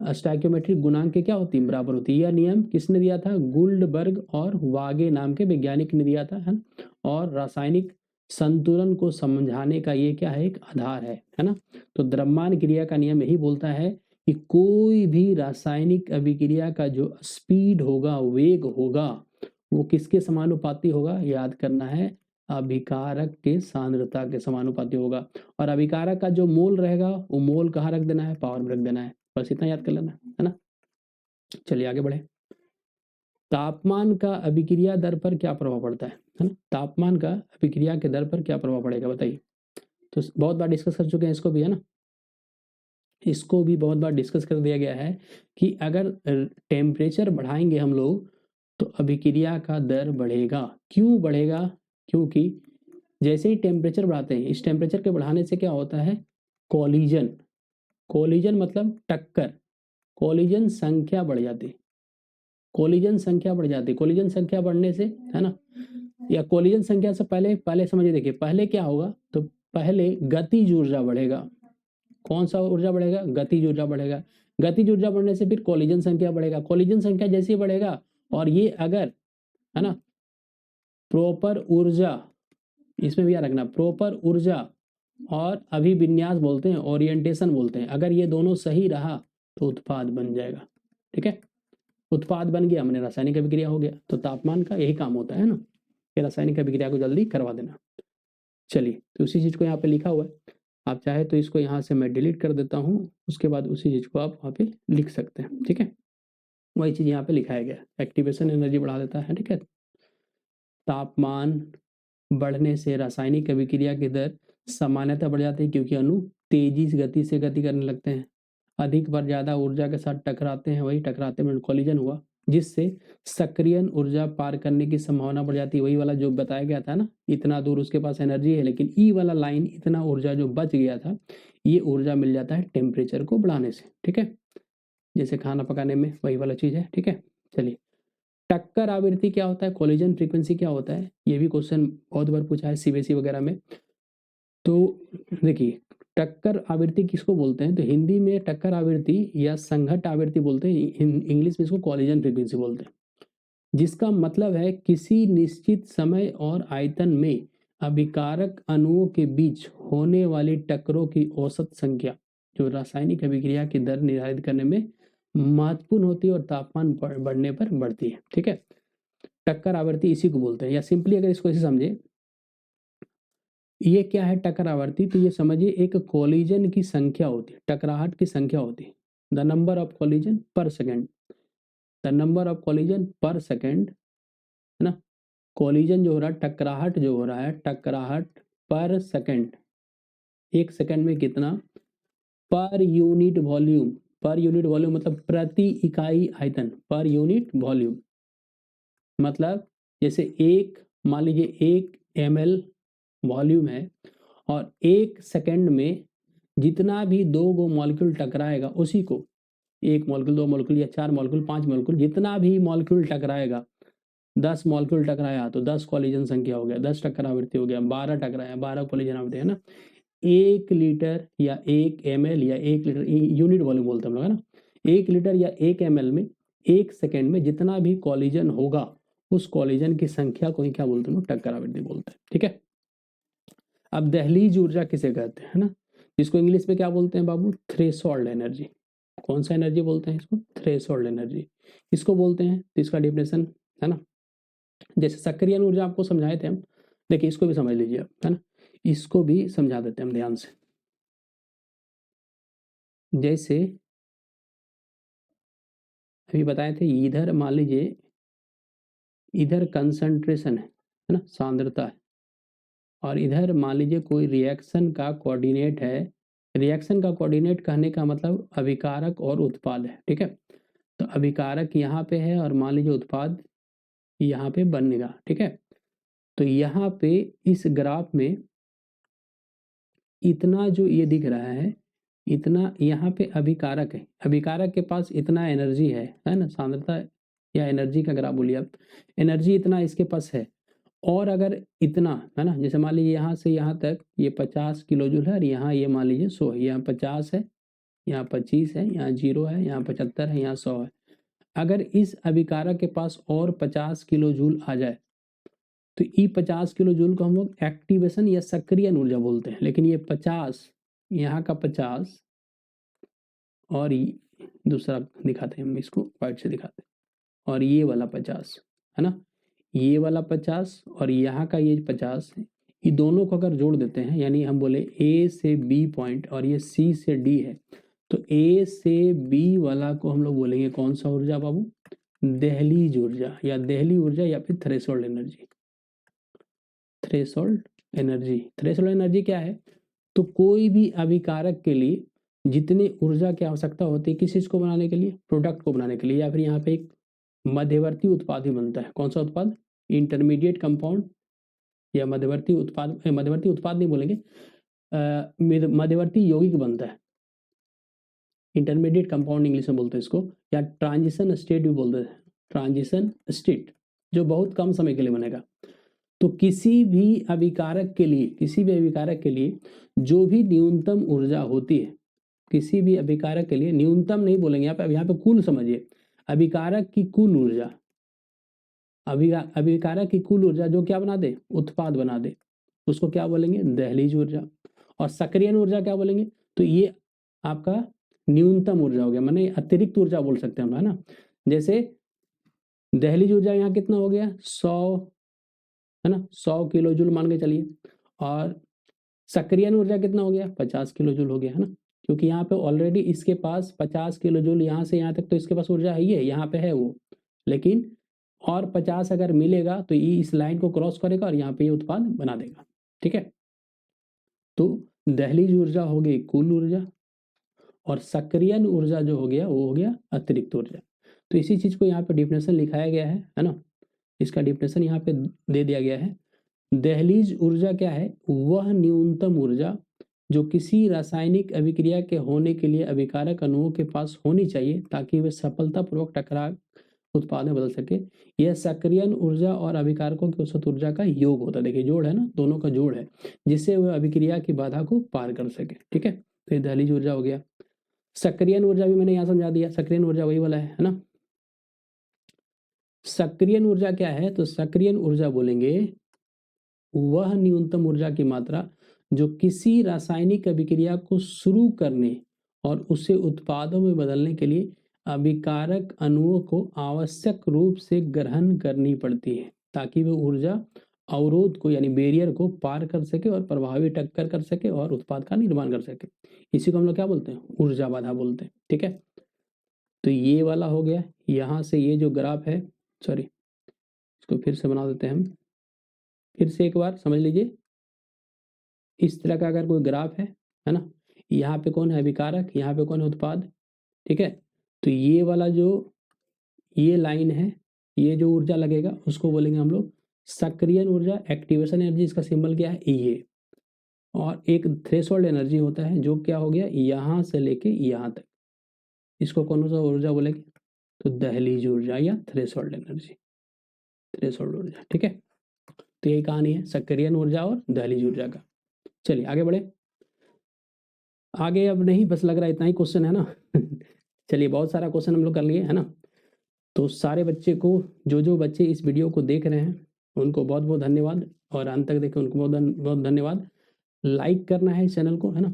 स्टोइकियोमेट्रिक गुणांक के क्या होती है, बराबर होती है। यह नियम किसने दिया था, गुल्डबर्ग और वागे नाम के वैज्ञानिक ने दिया था, है ना। और रासायनिक संतुलन को समझाने का ये क्या है, एक आधार है ना। तो द्रव्यमान क्रिया का नियम यही बोलता है कि कोई भी रासायनिक अभिक्रिया का जो स्पीड होगा, वेग होगा, वो किसके समानुपाती होगा, याद करना है, अभिकारक के सांद्रता के समानुपाती होगा। और अभिकारक का जो मोल रहेगा, वो मोल कहाँ रख देना है, पावर में रख देना है, बस इतना याद कर लेना, है ना। चलिए आगे बढ़े। तापमान का अभिक्रिया दर पर क्या प्रभाव पड़ता है ना, तापमान का अभिक्रिया के दर पर क्या प्रभाव पड़ेगा, बताइए। तो बहुत बार डिस्कस कर चुके हैं इसको भी, है ना, इसको भी बहुत बार डिस्कस कर दिया गया है कि अगर टेम्परेचर बढ़ाएंगे हम लोग तो अभिक्रिया का दर बढ़ेगा। क्यों बढ़ेगा, क्योंकि जैसे ही टेम्परेचर बढ़ाते हैं, इस टेम्परेचर के बढ़ाने से क्या होता है, कोलिजन, कोलिजन मतलब टक्कर, कोलिजन संख्या बढ़ जाती, कोलिजन संख्या बढ़ जाती, कोलिजन संख्या बढ़ने से, है ना, या कोलिजन संख्या से पहले समझिए, देखिए पहले क्या होगा, तो पहले गतिज ऊर्जा बढ़ेगा। कौन सा ऊर्जा बढ़ेगा, गतिज ऊर्जा बढ़ेगा। गतिज ऊर्जा बढ़ने से फिर कोलिजन संख्या बढ़ेगा, कोलिजन संख्या जैसे ही बढ़ेगा, और ये अगर, है ना, प्रॉपर ऊर्जा, इसमें भी याद रखना, प्रॉपर ऊर्जा और अभिविन्यास बोलते हैं, ओरिएंटेशन बोलते हैं। अगर ये दोनों सही रहा तो उत्पाद बन जाएगा। ठीक है, उत्पाद बन गया मैंने रासायनिक अभिक्रिया हो गया। तो तापमान का यही काम होता है ना, कि रासायनिक अभिक्रिया को जल्दी करवा देना। चलिए, तो उसी चीज को यहाँ पे लिखा हुआ है, आप चाहे तो इसको यहाँ से मैं डिलीट कर देता हूँ, उसके बाद उसी चीज को आप वहाँ पे लिख सकते हैं। ठीक है, वही चीज यहाँ पे लिखाया गया, एक्टिवेशन एनर्जी बढ़ा देता है। ठीक है, तापमान बढ़ने से रासायनिक अभिक्रिया की दर सामान्यतः बढ़ जाती है, क्योंकि अणु तेजी से गति करने लगते हैं, अधिक बार ज्यादा ऊर्जा के साथ टकराते हैं, वही टकराते में कॉलिजन हुआ, जिससे सक्रियण ऊर्जा पार करने की संभावना बढ़ जाती है। वही वाला जो बताया गया था ना, इतना दूर उसके पास एनर्जी है, लेकिन ई वाला लाइन इतना ऊर्जा जो बच गया था, ये ऊर्जा मिल जाता है टेम्परेचर को बढ़ाने से। ठीक है, जैसे खाना पकाने में वही वाला चीज है। ठीक है, चलिए, टक्कर आवृत्ति क्या होता है, कोलिजन फ्रीक्वेंसी क्या होता है, ये भी क्वेश्चन बहुत बार पूछा है सीबीएसई वगैरह में। तो देखिए, टक्कर आवृत्ति किसको बोलते हैं, तो हिंदी में टक्कर आवृत्ति या संघट्ट आवृत्ति बोलते हैं, इंग्लिश में इसको कोलिजन फ्रीक्वेंसी बोलते हैं, जिसका मतलब है किसी निश्चित समय और आयतन में अभिकारक अणुओं के बीच होने वाली टक्करों की औसत संख्या, जो रासायनिक अभिक्रिया की दर निर्धारित करने में महत्वपूर्ण होती है और तापमान बढ़ने पर बढ़ती है। ठीक है, टक्कर आवृत्ति इसी को बोलते हैं, या सिंपली अगर इसको ऐसे समझे, ये क्या है टक्कर आवृत्ति, तो ये समझिए एक कोलिजन की संख्या होती है, टकराहट की संख्या होती है, द नंबर ऑफ कोलिजन पर second, the number of collision पर सेकेंड, है ना। कोलिजन जो हो रहा है, टकराहट जो हो रहा है, टकराहट पर सेकेंड, एक सेकेंड में कितना, per unit volume, per unit volume मतलब प्रति इकाई आयतन, पर यूनिट वॉल्यूम मतलब जैसे एक, मान लीजिए 1 ml वॉल्यूम है, और एक सेकेंड में जितना भी 2 मॉलिक्यूल टकराएगा, उसी को 1 मॉलिक्यूल, 2 मॉलिक्यूल या 4 मॉलिक्यूल, 5 मॉलिक्यूल, जितना भी मॉलिक्यूल टकराएगा, 10 मॉलिक्यूल टकराया तो 10 कोलिजन संख्या हो गया, 10 टक्कर आवृत्ति हो गया, 12 टकराया 12 कोलिजन आवृत्ति, है ना। 1 लीटर या 1 ml या 1 लीटर, यूनिट वॉल्यूम बोलते हैं हम लोग, है ना। 1 लीटर या 1 ml में 1 सेकेंड में जितना भी कोलिजन होगा, उस कोलिजन की संख्या को ही क्या बोलते हैं, टक्कर आवृत्ति बोलते हैं। ठीक है, अब दहलीज ऊर्जा किसे कहते हैं, है ना, जिसको इंग्लिश में क्या बोलते हैं बाबू, थ्रेशोल्ड एनर्जी। कौन सा एनर्जी बोलते हैं इसको, थ्रेशोल्ड एनर्जी इसको बोलते हैं। तो इसका डिफिनेशन है ना, जैसे सक्रिय ऊर्जा आपको समझाए थे हम, देखिए इसको भी समझ लीजिए आप, है ना, इसको भी समझा देते हैं हम ध्यान से। जैसे अभी बताए थे, इधर मान लीजिए, इधर कंसंट्रेशन है ना, सांद्रता है, और इधर मान लीजिए कोई रिएक्शन का कोऑर्डिनेट है। रिएक्शन का कोऑर्डिनेट कहने का मतलब अभिकारक और उत्पाद है। ठीक है, तो अभिकारक यहाँ पे है, और मान लीजिए उत्पाद यहाँ पे बनेगा। ठीक है, तो यहाँ पे इस ग्राफ में इतना जो ये दिख रहा है, इतना यहाँ पे अभिकारक है, अभिकारक के पास इतना एनर्जी है ना, सांद्रता या एनर्जी का ग्राफ बोलिए आप, एनर्जी इतना इसके पास है। और अगर इतना, है ना, जैसे मान लीजिए यहाँ से यहाँ तक ये 50 किलो जूल है, और यहाँ ये मान लीजिए 100 है, यहाँ 50 है, यहाँ 25 है, यहाँ 0 है, यहाँ 75 है, यहाँ 100 है। अगर इस अभिकारक के पास और 50 किलो जूल आ जाए, तो ई 50 किलो जूल को हम लोग एक्टिवेशन या सक्रिय ऊर्जा बोलते हैं। लेकिन ये 50, यहाँ का 50, और दूसरा दिखाते हैं हम, इसको व्हाइट से दिखाते हैं, और ये वाला 50, है ना, ये वाला 50 और यहाँ का ये 50, ये दोनों को अगर जोड़ देते हैं, यानी हम बोले ए से बी पॉइंट और ये सी से डी है, तो ए से बी वाला को हम लोग बोलेंगे कौन सा ऊर्जा बाबू, दहलीज ऊर्जा, या दहली ऊर्जा, या फिर threshold energy. Threshold energy, threshold energy क्या है, तो कोई भी अभिकारक के लिए जितनी ऊर्जा की आवश्यकता होती है किस चीज को बनाने के लिए, प्रोडक्ट को बनाने के लिए, या फिर यहाँ पे एक मध्यवर्ती उत्पाद ही बनता है। कौन सा उत्पाद, इंटरमीडिएट कंपाउंड, या मध्यवर्ती उत्पाद, मध्यवर्ती उत्पाद नहीं बोलेंगे, मध्यवर्ती यौगिक बनता है, इंटरमीडिएट कंपाउंड इंग्लिश में बोलते हैं इसको, या ट्रांजिशन स्टेट भी बोलते हैं, ट्रांजिशन स्टेट, जो बहुत कम समय के लिए बनेगा। तो किसी भी अभिकारक के लिए, किसी भी अभिकारक के लिए जो भी न्यूनतम ऊर्जा होती है, किसी भी अभिकारक के लिए, न्यूनतम नहीं बोलेंगे यहाँ पे कुल समझिए, अभिकारक की कुल ऊर्जा, अभिकारक की कुल ऊर्जा जो क्या बना दे, उत्पाद बना दे, उसको क्या बोलेंगे, दहलीज ऊर्जा। और सक्रियण ऊर्जा क्या बोलेंगे, तो ये आपका न्यूनतम ऊर्जा हो गया, माने अतिरिक्त ऊर्जा बोल सकते हैं हम, है ना। जैसे दहलीज ऊर्जा यहाँ कितना हो गया 100, है ना, 100 किलो जूल मान के चलिए, और सक्रियण ऊर्जा कितना हो गया 50 किलो जूल हो गया, है ना, क्योंकि यहाँ पे ऑलरेडी इसके पास 50 किलो जूल यहाँ से यहाँ तक तो इसके पास ऊर्जा है ही है, यहाँ पे है वो, लेकिन और 50 अगर मिलेगा तो ये इस लाइन को क्रॉस करेगा और यहाँ पे ये उत्पाद बना देगा, ठीक है। तो दहलीज ऊर्जा हो गई कुल ऊर्जा, और सक्रियण ऊर्जा जो हो गया वो हो गया अतिरिक्त ऊर्जा। तो इसी चीज को यहाँ पे डिफिनेशन लिखाया गया है ना, इसका डिफिनेशन यहाँ पे दे दिया गया है। दहलीज ऊर्जा क्या है, वह न्यूनतम ऊर्जा जो किसी रासायनिक अभिक्रिया के होने के लिए अभिकारक अणुओं के पास होनी चाहिए ताकि वे सफलतापूर्वक टकरा उत्पाद में बदल सके। यह सक्रियण ऊर्जा और अभिकारकों की औसत ऊर्जा का योग होता है, देखिए जोड़ है ना, दोनों का जोड़ है, जिससे वह अभिक्रिया की बाधा को पार कर सके, ठीक है। तो ये दहलीज ऊर्जा हो गया। सक्रियण ऊर्जा भी मैंने यहाँ समझा दिया, सक्रियण ऊर्जा वही वाला है ना। सक्रियण ऊर्जा क्या है, तो सक्रियण ऊर्जा बोलेंगे वह न्यूनतम ऊर्जा की मात्रा जो किसी रासायनिक अभिक्रिया को शुरू करने और उसे उत्पादों में बदलने के लिए अभिकारक अणुओं को आवश्यक रूप से ग्रहण करनी पड़ती है ताकि वह ऊर्जा अवरोध को यानी बैरियर को पार कर सके और प्रभावी टक्कर कर सके और उत्पाद का निर्माण कर सके। इसी को हम लोग क्या बोलते हैं, ऊर्जा बाधा बोलते हैं, ठीक है। तो ये वाला हो गया, यहाँ से ये जो ग्राफ है, सॉरी इसको फिर से बना देते हैं हम, फिर से एक बार समझ लीजिए। इस तरह का अगर कोई ग्राफ है ना, यहाँ पे कौन है अभिकारक, यहाँ पे कौन है उत्पाद, ठीक है। तो ये वाला जो ये लाइन है, ये जो ऊर्जा लगेगा उसको बोलेंगे हम लोग सक्रियण ऊर्जा, एक्टिवेशन एनर्जी, इसका सिंबल क्या है ये। और एक थ्रेशोल्ड एनर्जी होता है जो क्या हो गया यहाँ से लेके यहाँ तक, इसको कौन सा ऊर्जा बोलेंगे, तो दहलीज ऊर्जा या थ्रेशोल्ड एनर्जी, थ्रेशोल्ड ऊर्जा, ठीक है। तो यही कहानी है सक्रियण ऊर्जा और दहलीज ऊर्जा का। चलिए आगे बढ़े, आगे अब नहीं, बस लग रहा है इतना ही क्वेश्चन है ना चलिए बहुत सारा क्वेश्चन हम लोग कर लिए, है ना। तो सारे बच्चे को, जो बच्चे इस वीडियो को देख रहे हैं उनको बहुत बहुत धन्यवाद, और अंत तक देखे उनको बहुत बहुत धन्यवाद। लाइक करना है चैनल को, है ना,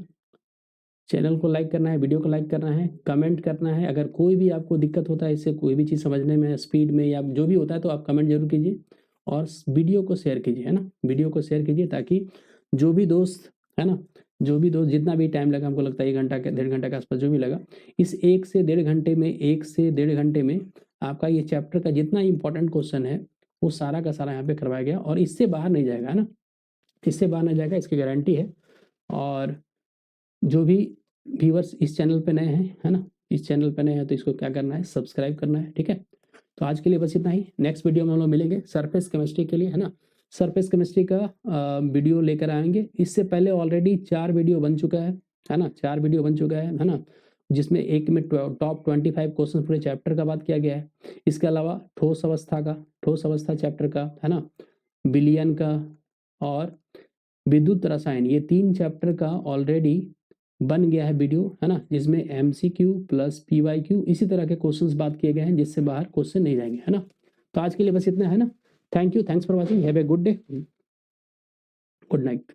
चैनल को लाइक करना है, वीडियो को लाइक करना है, कमेंट करना है। अगर कोई भी आपको दिक्कत होता है इससे, कोई भी चीज़ समझने में, स्पीड में या जो भी होता है, तो आप कमेंट जरूर कीजिए, और वीडियो को शेयर कीजिए, है ना, वीडियो को शेयर कीजिए ताकि जो भी दोस्त, है ना, जो भी दोस्त, जितना भी टाइम लगा, हमको लगता है 1 घंटा के 1.5 घंटा के आसपास जो भी लगा, इस 1 से 1.5 घंटे में, 1 से 1.5 घंटे में आपका ये चैप्टर का जितना इंपॉर्टेंट क्वेश्चन है वो सारा का सारा यहाँ पे करवाया गया, और इससे बाहर नहीं जाएगा, है ना, इससे बाहर नहीं जाएगा, इसकी गारंटी है। और जो भी व्यूअर्स इस चैनल पे नए हैं, है ना, इस चैनल पे नए हैं तो इसको क्या करना है, सब्सक्राइब करना है, ठीक है। तो आज के लिए बस इतना ही, नेक्स्ट वीडियो में हम लोग मिलेंगे सरफेस केमिस्ट्री के लिए, है ना, सरफेस केमिस्ट्री का वीडियो लेकर आएंगे। इससे पहले ऑलरेडी 4 वीडियो बन चुका है ना, 4 वीडियो बन चुका है ना, जिसमें एक में टॉप 25 क्वेश्चन पूरे चैप्टर का बात किया गया है। इसके अलावा ठोस अवस्था चैप्टर का, है ना, विलयन का और विद्युत रसायन, ये 3 चैप्टर का ऑलरेडी बन गया है वीडियो, है ना, जिसमें MCQ प्लस PYQ इसी तरह के क्वेश्चंस बात किए गए हैं, जिससे बाहर क्वेश्चन नहीं जाएंगे, है ना। तो आज के लिए बस इतना, है ना। Thank you, thanks for watching, have a good day, good night.